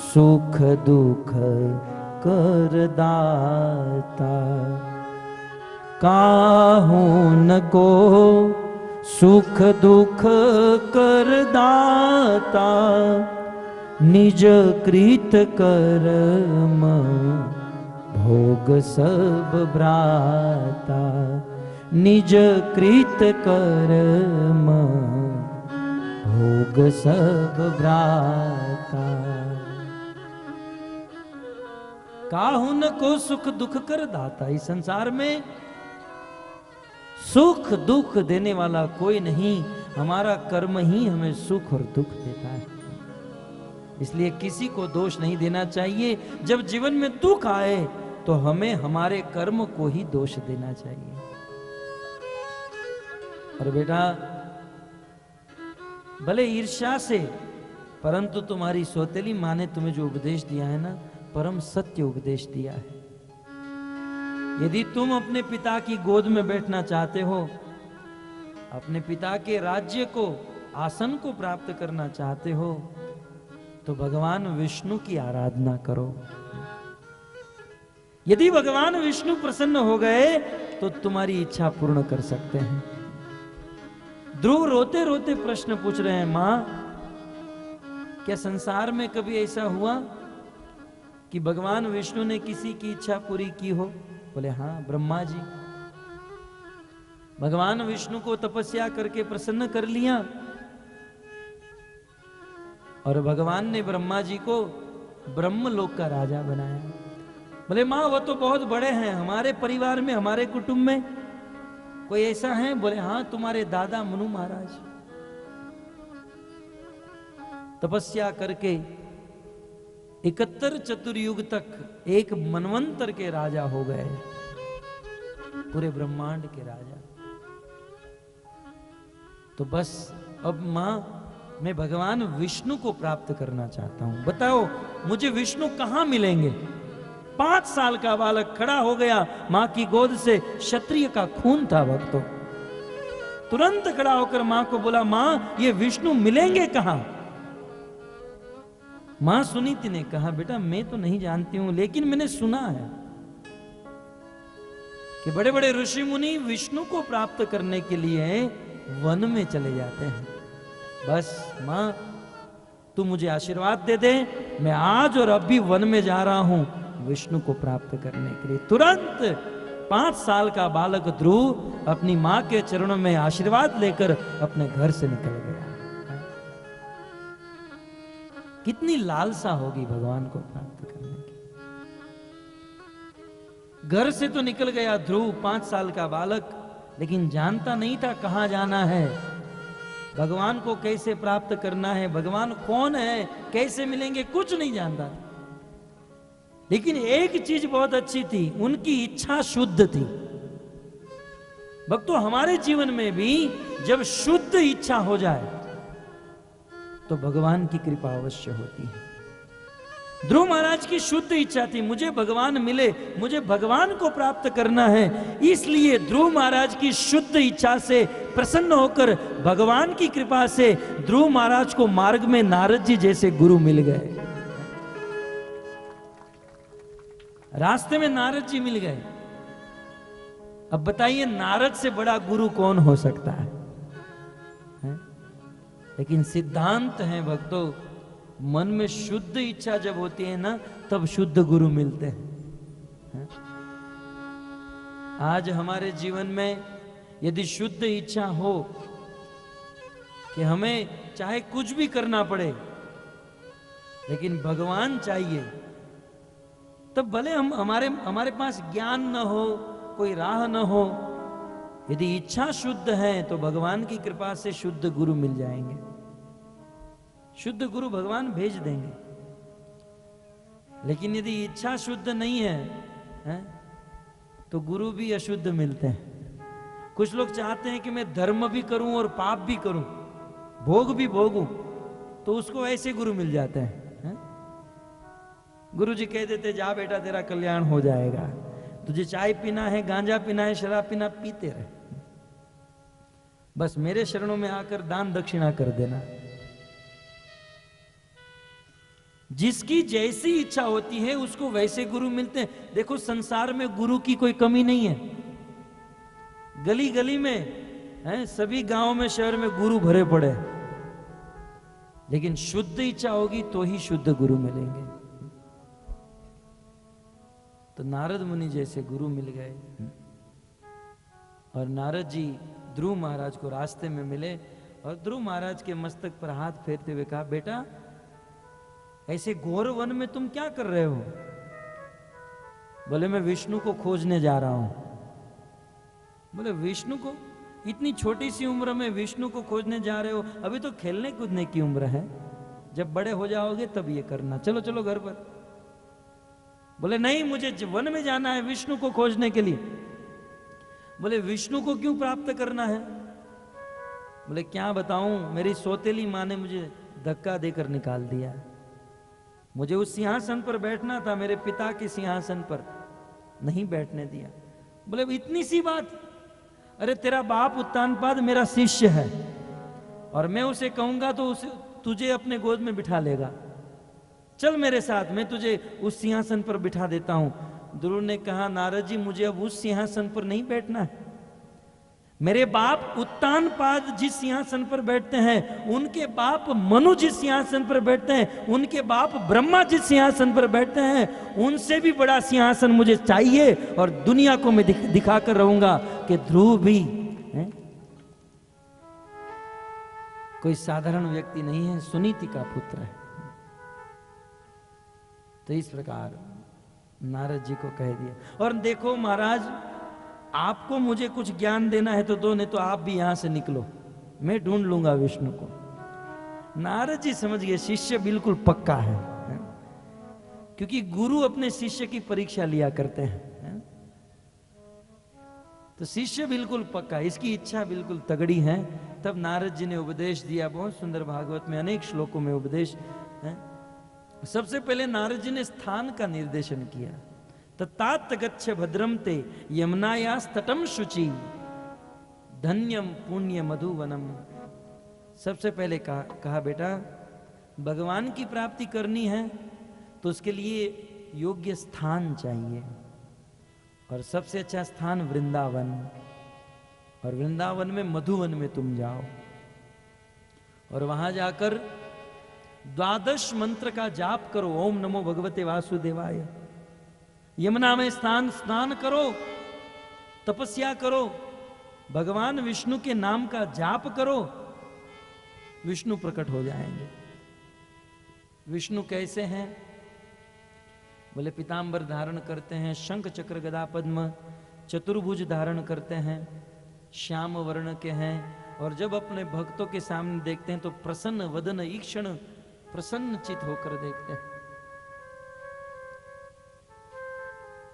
सुख दुख कर दाता, काहुन को सुख दुख कर दाता, निज कृत कर्म भोग सब भ्राता, निज कृत कर्म भोग सब भ्राता। काहुन को सुख दुख कर दाता, इस संसार में सुख दुख देने वाला कोई नहीं, हमारा कर्म ही हमें सुख और दुख देता है। इसलिए किसी को दोष नहीं देना चाहिए। जब जीवन में दुख आए तो हमें हमारे कर्म को ही दोष देना चाहिए। और बेटा भले ईर्ष्या से, परंतु तुम्हारी सौतेली माँ ने तुम्हें जो उपदेश दिया है ना, परम सत्य उपदेश दिया है। यदि तुम अपने पिता की गोद में बैठना चाहते हो, अपने पिता के राज्य को, आसन को प्राप्त करना चाहते हो, तो भगवान विष्णु की आराधना करो। यदि भगवान विष्णु प्रसन्न हो गए तो तुम्हारी इच्छा पूर्ण कर सकते हैं। ध्रुव रोते रोते प्रश्न पूछ रहे हैं, मां क्या संसार में कभी ऐसा हुआ कि भगवान विष्णु ने किसी की इच्छा पूरी की हो? बोले हाँ, ब्रह्मा जी। भगवान विष्णु को तपस्या करके प्रसन्न कर लिया और भगवान ने ब्रह्मा जी को ब्रह्मलोक का राजा बनाया। बोले माँ वो तो बहुत बड़े हैं, हमारे परिवार में, हमारे कुटुंब में कोई ऐसा है? बोले हाँ, तुम्हारे दादा मनु महाराज तपस्या करके 71 चतुर्युग तक एक मनवंतर के राजा हो गए, पूरे ब्रह्मांड के राजा। तो बस अब मां मैं भगवान विष्णु को प्राप्त करना चाहता हूं, बताओ मुझे विष्णु कहां मिलेंगे? 5 साल का बालक खड़ा हो गया मां की गोद से, क्षत्रिय का खून था भक्तों। तुरंत खड़ा होकर मां को बोला, मां ये विष्णु मिलेंगे कहां? मां सुनीति ने कहा, बेटा मैं तो नहीं जानती हूं, लेकिन मैंने सुना है कि बड़े बड़े ऋषि मुनि विष्णु को प्राप्त करने के लिए वन में चले जाते हैं। बस मां तू मुझे आशीर्वाद दे दे, मैं आज और अभी वन में जा रहा हूं विष्णु को प्राप्त करने के लिए। तुरंत 5 साल का बालक ध्रुव अपनी मां के चरणों में आशीर्वाद लेकर अपने घर से निकल गया। कितनी लालसा होगी भगवान को प्राप्त करने की। घर से तो निकल गया ध्रुव, 5 साल का बालक, लेकिन जानता नहीं था कहां जाना है, भगवान को कैसे प्राप्त करना है, भगवान कौन है, कैसे मिलेंगे, कुछ नहीं जानता। लेकिन एक चीज बहुत अच्छी थी, उनकी इच्छा शुद्ध थी। भक्तों हमारे जीवन में भी जब शुद्ध इच्छा हो जाए तो भगवान की कृपा अवश्य होती है। ध्रुव महाराज की शुद्ध इच्छा थी, मुझे भगवान मिले, मुझे भगवान को प्राप्त करना है। इसलिए ध्रुव महाराज की शुद्ध इच्छा से प्रसन्न होकर भगवान की कृपा से ध्रुव महाराज को मार्ग में नारद जी जैसे गुरु मिल गए। रास्ते में नारद जी मिल गए। अब बताइए नारद से बड़ा गुरु कौन हो सकता है? लेकिन सिद्धांत है भक्तों, मन में शुद्ध इच्छा जब होती है ना, तब शुद्ध गुरु मिलते हैं। आज हमारे जीवन में यदि शुद्ध इच्छा हो कि हमें चाहे कुछ भी करना पड़े लेकिन भगवान चाहिए, तब भले हम हमारे पास ज्ञान न हो, कोई राह न हो, यदि इच्छा शुद्ध है तो भगवान की कृपा से शुद्ध गुरु मिल जाएंगे, शुद्ध गुरु भगवान भेज देंगे। लेकिन यदि इच्छा शुद्ध नहीं है, तो गुरु भी अशुद्ध मिलते हैं। कुछ लोग चाहते हैं कि मैं धर्म भी करूं और पाप भी करूं, भोग भी भोगूं, तो उसको ऐसे गुरु मिल जाते हैं। गुरु जी कह देते जा बेटा तेरा कल्याण हो जाएगा, तुझे चाय पीना है, गांजा पीना है, शराब पीना, पीते रहे, बस मेरे शरणों में आकर दान दक्षिणा कर देना। जिसकी जैसी इच्छा होती है उसको वैसे गुरु मिलते हैं। देखो संसार में गुरु की कोई कमी नहीं है, गली गली में सभी गांवों में, शहर में गुरु भरे पड़े, लेकिन शुद्ध इच्छा होगी तो ही शुद्ध गुरु मिलेंगे। तो नारद मुनि जैसे गुरु मिल गए और नारद जी ध्रुव महाराज को रास्ते में मिले और ध्रुव महाराज के मस्तक पर हाथ फेरते हुए कहा, बेटा ऐसे घोर वन में तुम क्या कर रहे हो? बोले मैं विष्णु को खोजने जा रहा हूं। बोले विष्णु को? इतनी छोटी सी उम्र में विष्णु को खोजने जा रहे हो? अभी तो खेलने कूदने की उम्र है, जब बड़े हो जाओगे तब ये करना, चलो चलो घर पर। बोले नहीं, मुझे वन में जाना है विष्णु को खोजने के लिए। बोले विष्णु को क्यों प्राप्त करना है? बोले क्या बताऊं, मेरी सौतेली माँ ने मुझे धक्का देकर निकाल दिया। मुझे उस सिंहासन पर बैठना था, मेरे पिता के सिंहासन पर, नहीं बैठने दिया। बोले इतनी सी बात? अरे तेरा बाप उत्तानपाद मेरा शिष्य है और मैं उसे कहूंगा तो उसे तुझे अपने गोद में बिठा लेगा, चल मेरे साथ, मैं तुझे उस सिंहासन पर बिठा देता हूं। ध्रुव ने कहा नारद जी मुझे अब उस सिंहासन पर नहीं बैठना है, मेरे बाप उत्तानपाद जिस सिंहासन पर बैठते हैं, उनके बाप मनु जिस सिंहासन पर बैठते हैं, उनके बाप ब्रह्मा जिस सिंहासन पर बैठते हैं, उनसे भी बड़ा सिंहासन मुझे चाहिए और दुनिया को मैं दिखाकर रहूंगा कि ध्रुव भी कोई साधारण व्यक्ति नहीं है, सुनीति का पुत्र है। तो इस प्रकार नारद जी को कह दिया। और देखो महाराज, आपको मुझे कुछ ज्ञान देना है तो दो, नहीं तो आप भी यहां से निकलो, मैं ढूंढ लूंगा विष्णु को। नारद जी समझ गए शिष्य बिल्कुल पक्का है, क्योंकि गुरु अपने शिष्य की परीक्षा लिया करते हैं। तो शिष्य बिल्कुल पक्का, इसकी इच्छा बिल्कुल तगड़ी है। तब नारद जी ने उपदेश दिया, बहुत सुंदर, भागवत में अनेक श्लोकों में उपदेश है। सबसे पहले नारद जी ने स्थान का निर्देशन किया। ततात गच्छ भद्रम ते यमुनायास्तटम शुचि धन्यम पुण्य मधुवनम। सबसे पहले कहा बेटा भगवान की प्राप्ति करनी है तो उसके लिए योग्य स्थान चाहिए, और सबसे अच्छा स्थान वृंदावन, और वृंदावन में मधुवन में तुम जाओ और वहां जाकर 12 मंत्र का जाप करो, ओम नमो भगवते वासुदेवाय। यमुना में स्नान करो, तपस्या करो, भगवान विष्णु के नाम का जाप करो, विष्णु प्रकट हो जाएंगे। विष्णु कैसे हैं? बोले पीतांबर धारण करते हैं, शंख चक्र गदा पद्म चतुर्भुज धारण करते हैं, श्याम वर्ण के हैं, और जब अपने भक्तों के सामने देखते हैं तो प्रसन्न वदन ईक्षण प्रसन्न चित होकर देखते हैं।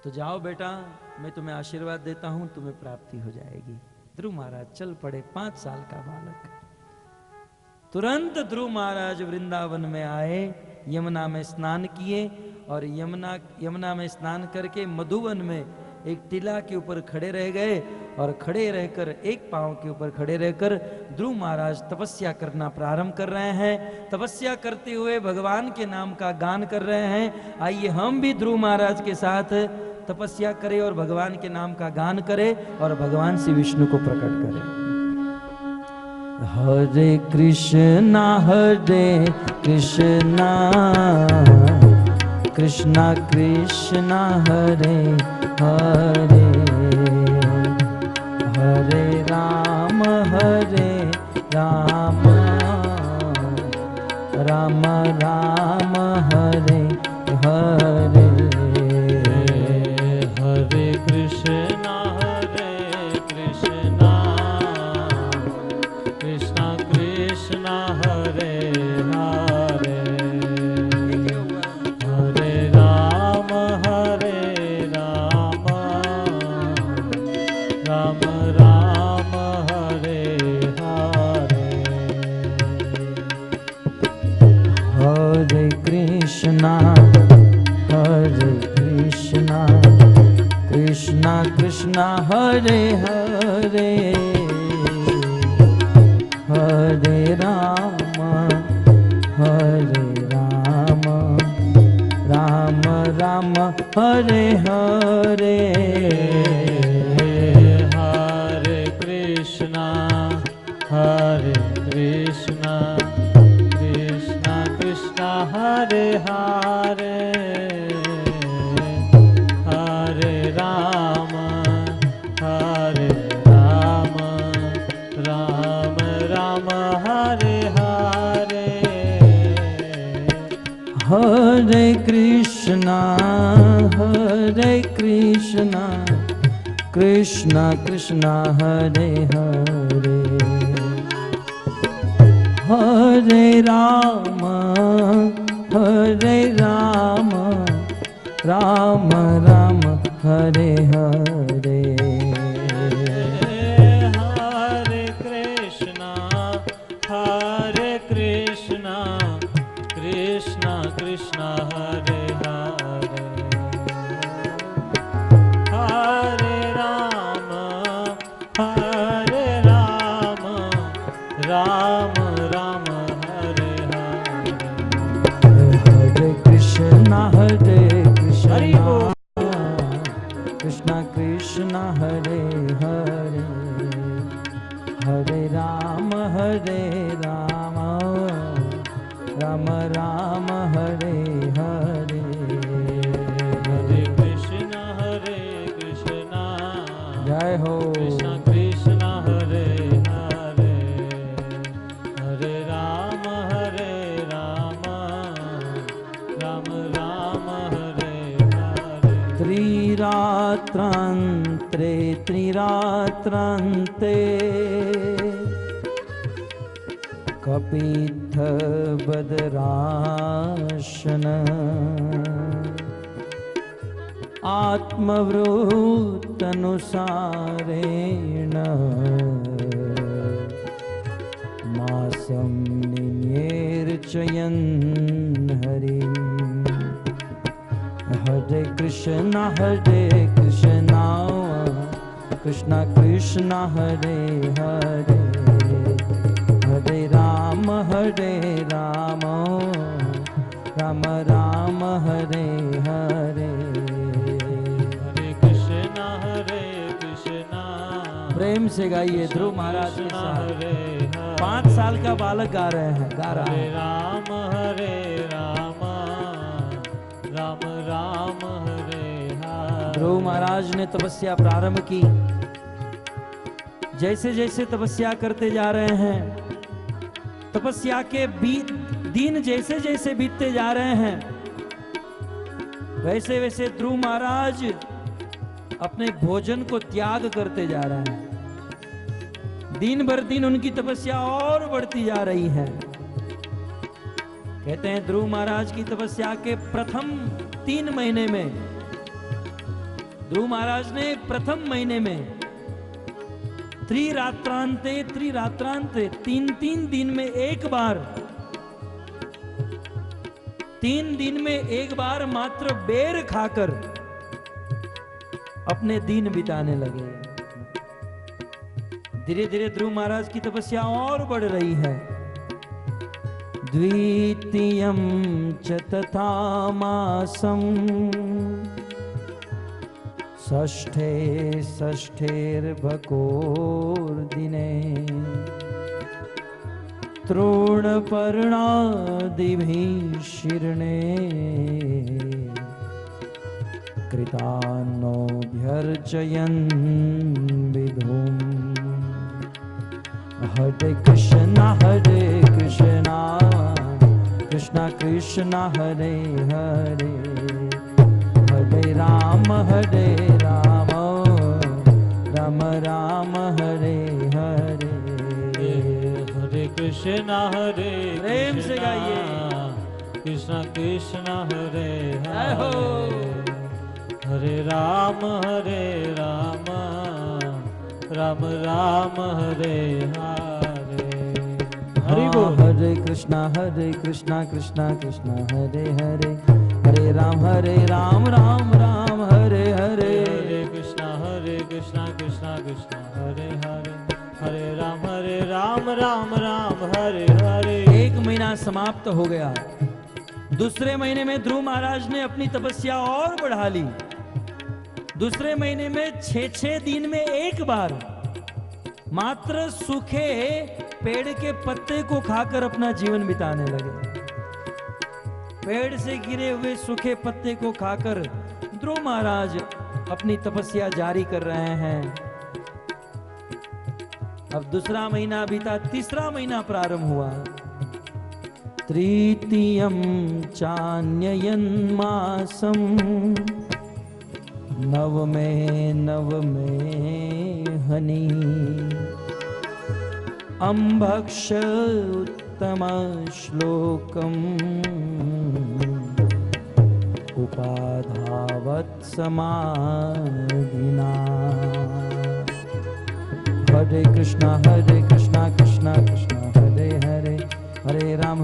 तो जाओ बेटा, मैं तुम्हें आशीर्वाद देता हूं, तुम्हें प्राप्ति हो जाएगी। ध्रुव महाराज चल पड़े, 5 साल का बालक। तुरंत ध्रुव महाराज वृंदावन में आए, यमुना में स्नान किए और यमुना में स्नान करके मधुवन में एक टीला के ऊपर खड़े रह गए और खड़े रहकर एक पांव के ऊपर खड़े रहकर ध्रुव महाराज तपस्या करना प्रारंभ कर रहे हैं। तपस्या करते हुए भगवान के नाम का गान कर रहे हैं। आइए हम भी ध्रुव महाराज के साथ तपस्या करें और भगवान के नाम का गान करें और भगवान श्री विष्णु को प्रकट करें। हरे कृष्णा कृष्णा कृष्णा हरे हरे, हरे राम राम राम हरे हरे, हरे कृष्णा कृष्णा कृष्णा हरे हरे, हरे राम राम राम हरे हरे, हरे कृष्णा कृष्णा कृष्णा हरे हरे, हरे राम राम राम हरे हरे, हरे कृष्णा कृष्णा कृष्णा हरे हरे, हरे राम राम राम हरे हरे, हरे कृष्णा कृष्णा कृष्णा हरे हरे, हरे राम राम राम हरे हरे, हरे कृष्णा कृष्णा कृष्णा हरे हरे, हरे राम राम हरे हरे, हरे कृष्णा कृष्णा कृष्णा हरे हरे, हरे राम राम राम हरे हरे, हरे कृष्णा जय हो कृष्णा हरे हरे, हरे राम राम हरे हरे, त्रिरात्रान्ते कपित्थ बदराशन आत्मवृत्तनुसारेण मासं निन्येर्चयन् हरिम्, हरे कृष्णा कृष्णा कृष्णा हरे हरे, हरे राम राम राम हरे हरे, हरे कृष्णा प्रेम से गाइए ध्रुव महाराज के साथ। हरे 5 साल का बालक गा रहा है हरे राम राम हरे हरे, ध्रुव महाराज ने तपस्या प्रारंभ की। जैसे जैसे तपस्या करते जा रहे हैं, तपस्या के दिन जैसे जैसे बीतते जा रहे हैं, वैसे वैसे ध्रुव महाराज अपने भोजन को त्याग करते जा रहे हैं। दिन भर दिन उनकी तपस्या और बढ़ती जा रही है। कहते हैं ध्रुव महाराज की तपस्या के प्रथम 3 महीने में, ध्रुव महाराज ने प्रथम महीने में त्रिरात्रांते 3-3 दिन में एक बार 3 दिन में एक बार मात्र बेर खाकर अपने दिन बिताने लगे। धीरे धीरे ध्रुव महाराज की तपस्या और बढ़ रही है। द्वितीयं च तथा मासं षष्ठे षष्ठेर्भकोर्दिने तृणपर्णादिभिः शीर्णे कृतान्नोऽभ्यर्चयन् विधुम्। हरे कृष्णा कृष्णा कृष्णा हरे हरे, हरे राम राम राम हरे हरे। हरे कृष्णा प्रेम से गाइए। कृष्णा कृष्णा हरे जय हो। हरे राम राम राम हरे हरे। हरि बोल। हरे कृष्णा कृष्णा कृष्णा हरे हरे, हरे राम राम राम हरे हरे। हरे कृष्णा कृष्णा कृष्णा हरे हरे, हरे राम राम राम हरे हरे। 1 महीना समाप्त हो गया। दूसरे महीने में ध्रुव महाराज ने अपनी तपस्या और बढ़ा ली। दूसरे महीने में 6 दिन में एक बार मात्र सूखे पेड़ के पत्ते को खाकर अपना जीवन बिताने लगे। पेड़ से गिरे हुए सूखे पत्ते को खाकर ध्रुव महाराज अपनी तपस्या जारी कर रहे हैं। अब दूसरा महीना बीता, तीसरा महीना प्रारंभ हुआ। तृतीयं चान्ययन् मासं नवमे हनि अम्भक्ष उत्तम श्लोकम् उपाधावत् समाधिना। हरे कृष्णा कृष्णा कृष्णा हरे हरे, हरे राम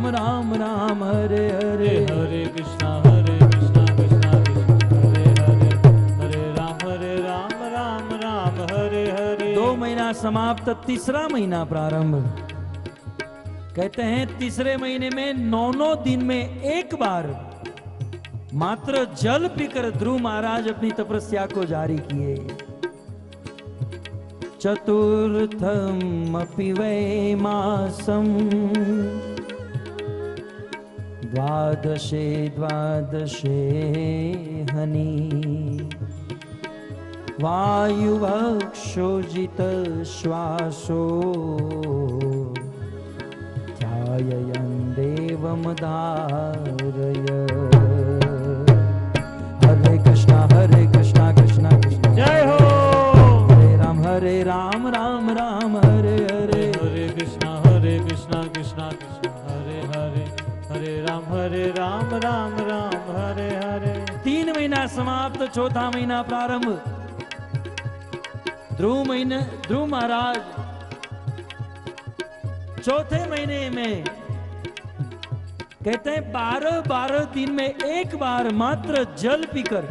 राम राम हरे हरे। हरे कृष्णा कृष्णा कृष्णा हरे हरे, हरे राम राम हरे हरे। 2 महीना समाप्त, तीसरा महीना प्रारंभ। कहते हैं तीसरे महीने में 9 दिन में एक बार मात्र जल पीकर ध्रुव महाराज अपनी तपस्या को जारी किए। चतुर्थमपि वै मासं द्वादशे हनि वायुवक्षोजित श्वासो ध्यायन् देवमधारय। हरे कृष्णा कृष्णा कृष्णा जय हो। हरे राम राम हरे हरे। हरे कृष्णा कृष्णा कृष्णा हरे हरे, हरे राम राम हरे हरे। 3 महीना समाप्त, चौथा महीना प्रारंभ। ध्रुव महाराज चौथे महीने में कहते हैं 12 दिन में एक बार मात्र जल पीकर,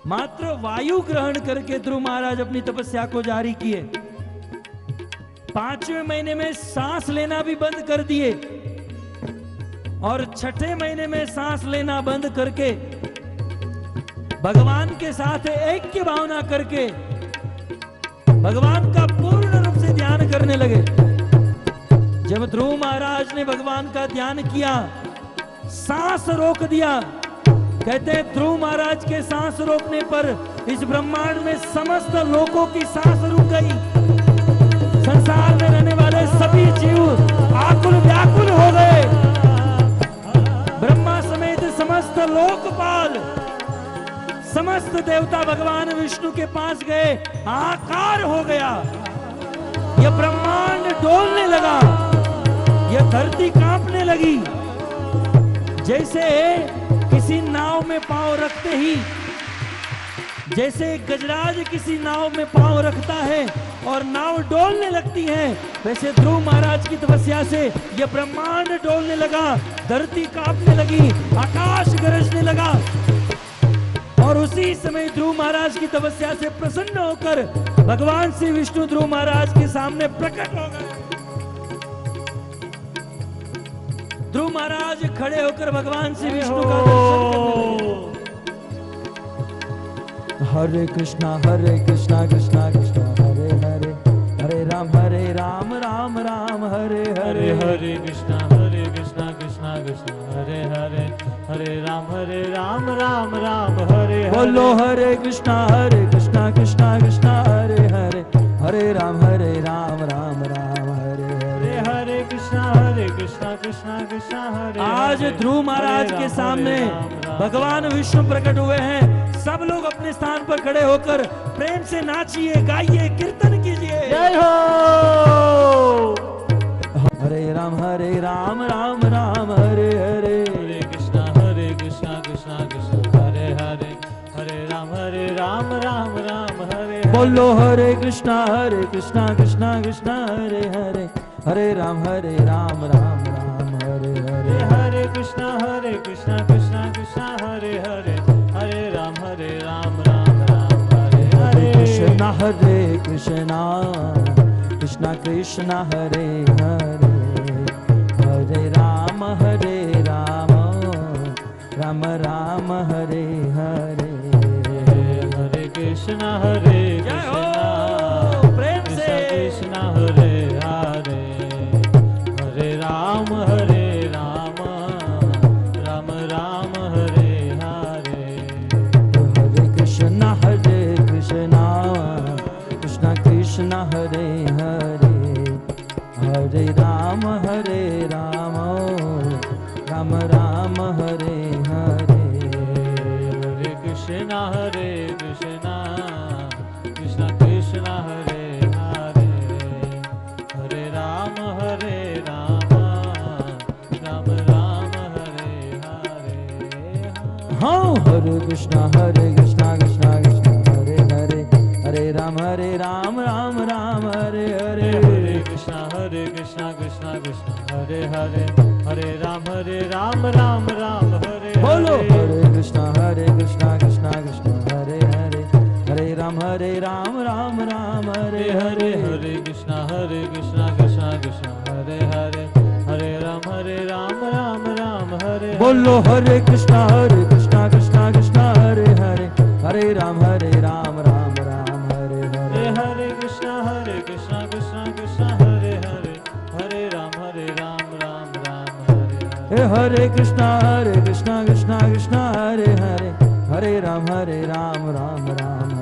मात्र वायु ग्रहण करके ध्रुव महाराज अपनी तपस्या को जारी किए। 5वें महीने में सांस लेना भी बंद कर दिए और 6ठे महीने में सांस लेना बंद करके भगवान के साथ ऐक्य भावना करके भगवान का पूर्ण रूप से ध्यान करने लगे। जब ध्रुव महाराज ने भगवान का ध्यान किया, सांस रोक दिया। कहते हैं ध्रुव महाराज के सांस रोकने पर इस ब्रह्मांड में समस्त लोगों की सांस रुक गई। संसार में रहने वाले सभी जीव आकुल व्याकुल हो गए। ब्रह्मा समेत समस्त लोकपाल, समस्त देवता भगवान विष्णु के पास गए। आकार हो गया, यह ब्रह्मांड डोलने लगा, यह धरती कांपने लगी। जैसे किसी नाव में पांव रखते ही, जैसे गजराज किसी नाव में पांव रखता है, और नाव डोलने लगती है, वैसे ध्रुव महाराज की तपस्या से यह ब्रह्मांड डोलने लगा, धरती कांपने लगी, आकाश गरजने लगा। और उसी समय ध्रुव महाराज की तपस्या से प्रसन्न होकर भगवान श्री विष्णु ध्रुव महाराज के सामने प्रकट हो गए। ध्रुव महाराज खड़े होकर भगवान श्री विष्णु का दर्शन करने लगे। हरे कृष्णा कृष्णा कृष्णा हरे हरे, हरे राम राम राम हरे हरे, हरे कृष्णा कृष्णा कृष्णा हरे हरे, हरे राम राम राम हरे हरे। बोलो हरे कृष्णा कृष्णा कृष्णा हरे हरे, हरे राम राम राम हरे हरे, हरे कृष्णा कृष्णा कृष्णा हरे। आज ध्रुव महाराज के सामने भगवान विष्णु प्रकट हुए हैं। सब लोग अपने स्थान पर खड़े होकर प्रेम से नाचिए, गाइए, कीर्तन कीजिए। जय हो। हरे राम राम राम हरे हरे, हरे कृष्णा कृष्णा कृष्णा हरे हरे, हरे राम राम राम हरे। बोलो हरे कृष्णा कृष्णा कृष्णा हरे हरे, हरे राम राम राम हरे हरे, हरे कृष्णा कृष्णा कृष्णा हरे हरे, हरे राम राम राम हरे हरे। कृष्णा कृष्णा कृष्णा हरे हरे, हरे राम राम राम हरे हरे, हरे कृष्णा प्रेम से कृष्णा हरे हरे, हरे राम राम राम हरे हरे। हरे कृष्णा कृष्णा कृष्णा हरे हरे, हरे राम राम राम हरे हरे, हरे कृष्णा कृष्णा कृष्णा हरे हरे, हरे राम राम राम हरे हरे। हाँ हरे कृष्णा कृष्णा कृष्णा हरे हरे, हरे राम राम राम हरे हरे, हरे कृष्णा कृष्णा कृष्णा हरे हरे, हरे राम राम राम हरे। बोलो हरे कृष्णा कृष्णा कृष्णा हरे हरे, हरे राम राम राम हरे हरे, हरे कृष्णा कृष्णा कृष्णा हरे हरे, हरे राम राम हरे। बोलो हरे कृष्णा कृष्णा कृष्णा हरे हरे, हरे राम राम राम हरे हरे, हरे कृष्णा कृष्णा कृष्णा हरे हरे, हरे राम राम राम हरे हरे। हरे कृष्णा कृष्णा कृष्णा हरे हरे, हरे राम राम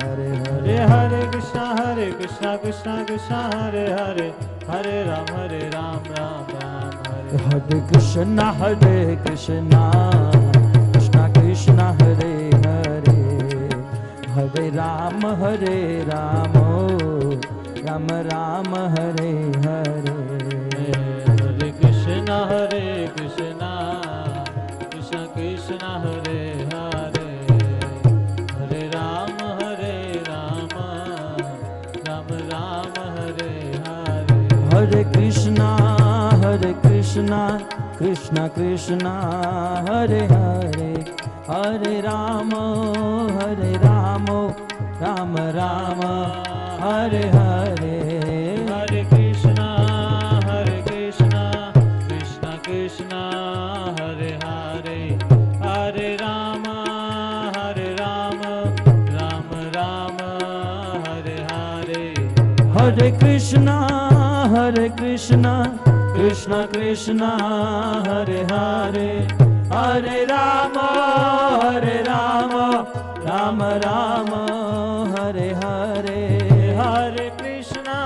हरे हरे, हरे कृष्णा कृष्णा कृष्णा हरे हरे, हरे राम राम राम हरे। हरे कृष्णा कृष्णा कृष्णा हरे हरे, हरे राम राम राम हरे हरे, हरे कृष्णा कृष्णा कृष्णा हरे हरे, हरे राम राम राम हरे हरे। हरे कृष्णा कृष्णा कृष्णा हरे हरे, हरे राम राम राम हरे हरे, हरे कृष्णा कृष्णा कृष्णा हरे हरे, हरे राम राम राम हरे हरे। हरे कृष्णा कृष्णा कृष्णा हरे हरे, हरे राम राम राम हरे हरे, हरे कृष्णा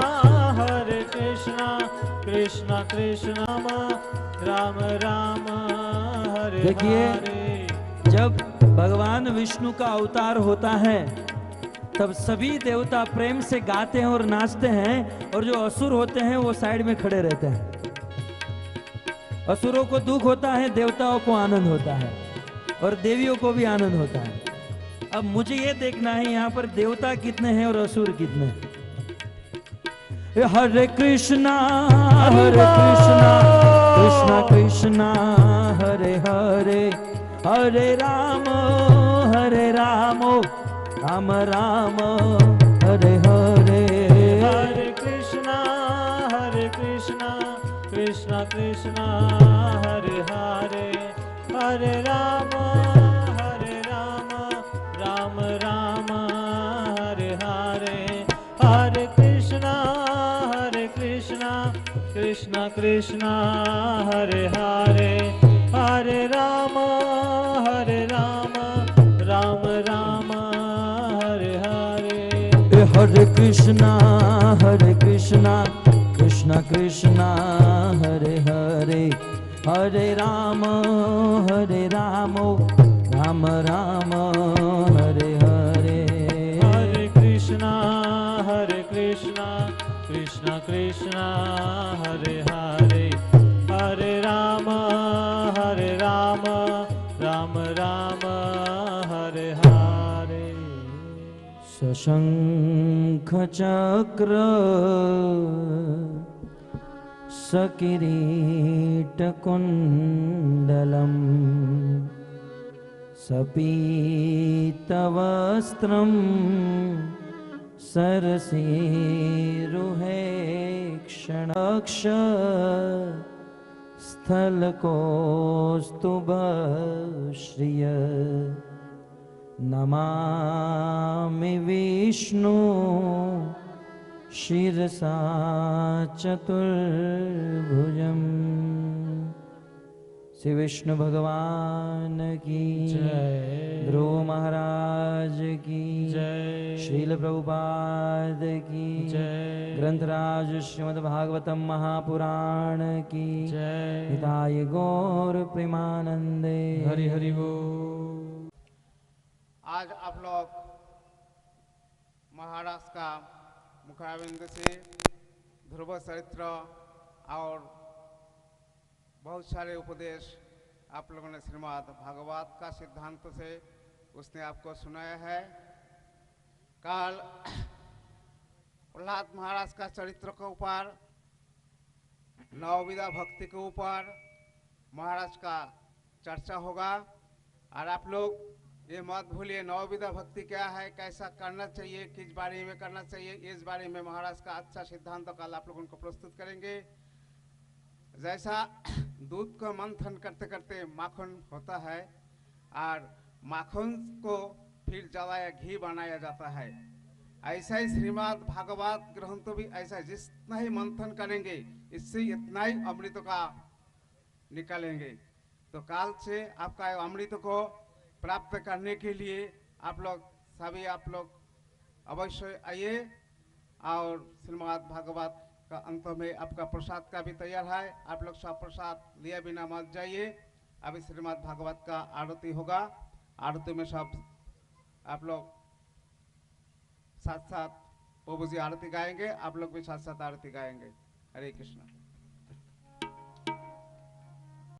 कृष्णा कृष्णा राम राम हरे देखिए, हरे। जब भगवान विष्णु का अवतार होता है तब सभी देवता प्रेम से गाते हैं और नाचते हैं, और जो असुर होते हैं वो साइड में खड़े रहते हैं। असुरों को दुख होता है, देवताओं को आनंद होता है, और देवियों को भी आनंद होता है। अब मुझे ये देखना है यहाँ पर देवता कितने हैं और असुर कितने हैं। हरे कृष्णा कृष्णा कृष्णा हरे हरे, हरे राम राम राम हरे हरे। हरे कृष्णा कृष्णा कृष्णा हरे हरे, हरे राम राम राम हरे हरे। हरे कृष्णा कृष्णा कृष्णा हरे हरे, हरे राम राम राम हरे हरे। हरे कृष्णा कृष्णा कृष्णा हरे हरे, हरे राम राम राम हरे हरे। हरे कृष्णा कृष्णा कृष्णा हरे हरे, हरे राम राम राम हरे हरे। सशंख चक्र सकिरीटकुण्डलम् सपीतवस्त्रम् सरसीरुहेक्षणक्ष स्थलकौस्तुभश्रिय नमामि विष्णु शिरसा चतुर्भुजम्। श्री विष्णु भगवान की जय। ध्रुव महाराज की जय। श्रील प्रभुपाद की जय। ग्रंथराज श्रीमद् भागवतम महापुराण की जय। हिताय गौर प्रेमानंदे। हरि हरि बोल। आज आप लोग महाराष्ट्र का मुखारविंद से ध्रुव चरित्र और बहुत सारे उपदेश आप लोगों ने श्रीमद् भागवत का सिद्धांत से उसने आपको सुनाया है। कल प्रहलाद महाराज का चरित्र के ऊपर, नवविधा भक्ति के ऊपर महाराज का चर्चा होगा। और आप लोग ये मत भूलिए नवविधा भक्ति क्या है, कैसा करना चाहिए, किस बारे में करना चाहिए, इस बारे में महाराज का अच्छा सिद्धांत कल आप लोगों को प्रस्तुत करेंगे। जैसा दूध को मंथन करते करते माखन होता है और माखन को फिर जलाया घी बनाया जाता है, ऐसा ही श्रीमद् भागवत ग्रंथ भी ऐसा जितना ही मंथन करेंगे इससे इतना ही अमृत का निकालेंगे। तो काल से आपका अमृत को प्राप्त करने के लिए आप लोग अवश्य आइए। और श्रीमद् भागवत का अंत में आपका प्रसाद का भी तैयार है, आप लोग सब प्रसाद लिया बिना मत जाइए। अभी श्रीमद् भागवत का आरती होगा, आरती में सब आप लोग साथ साथ प्रभु जी आरती गाएंगे, आप लोग भी साथ साथ आरती गाएंगे। हरे कृष्णा।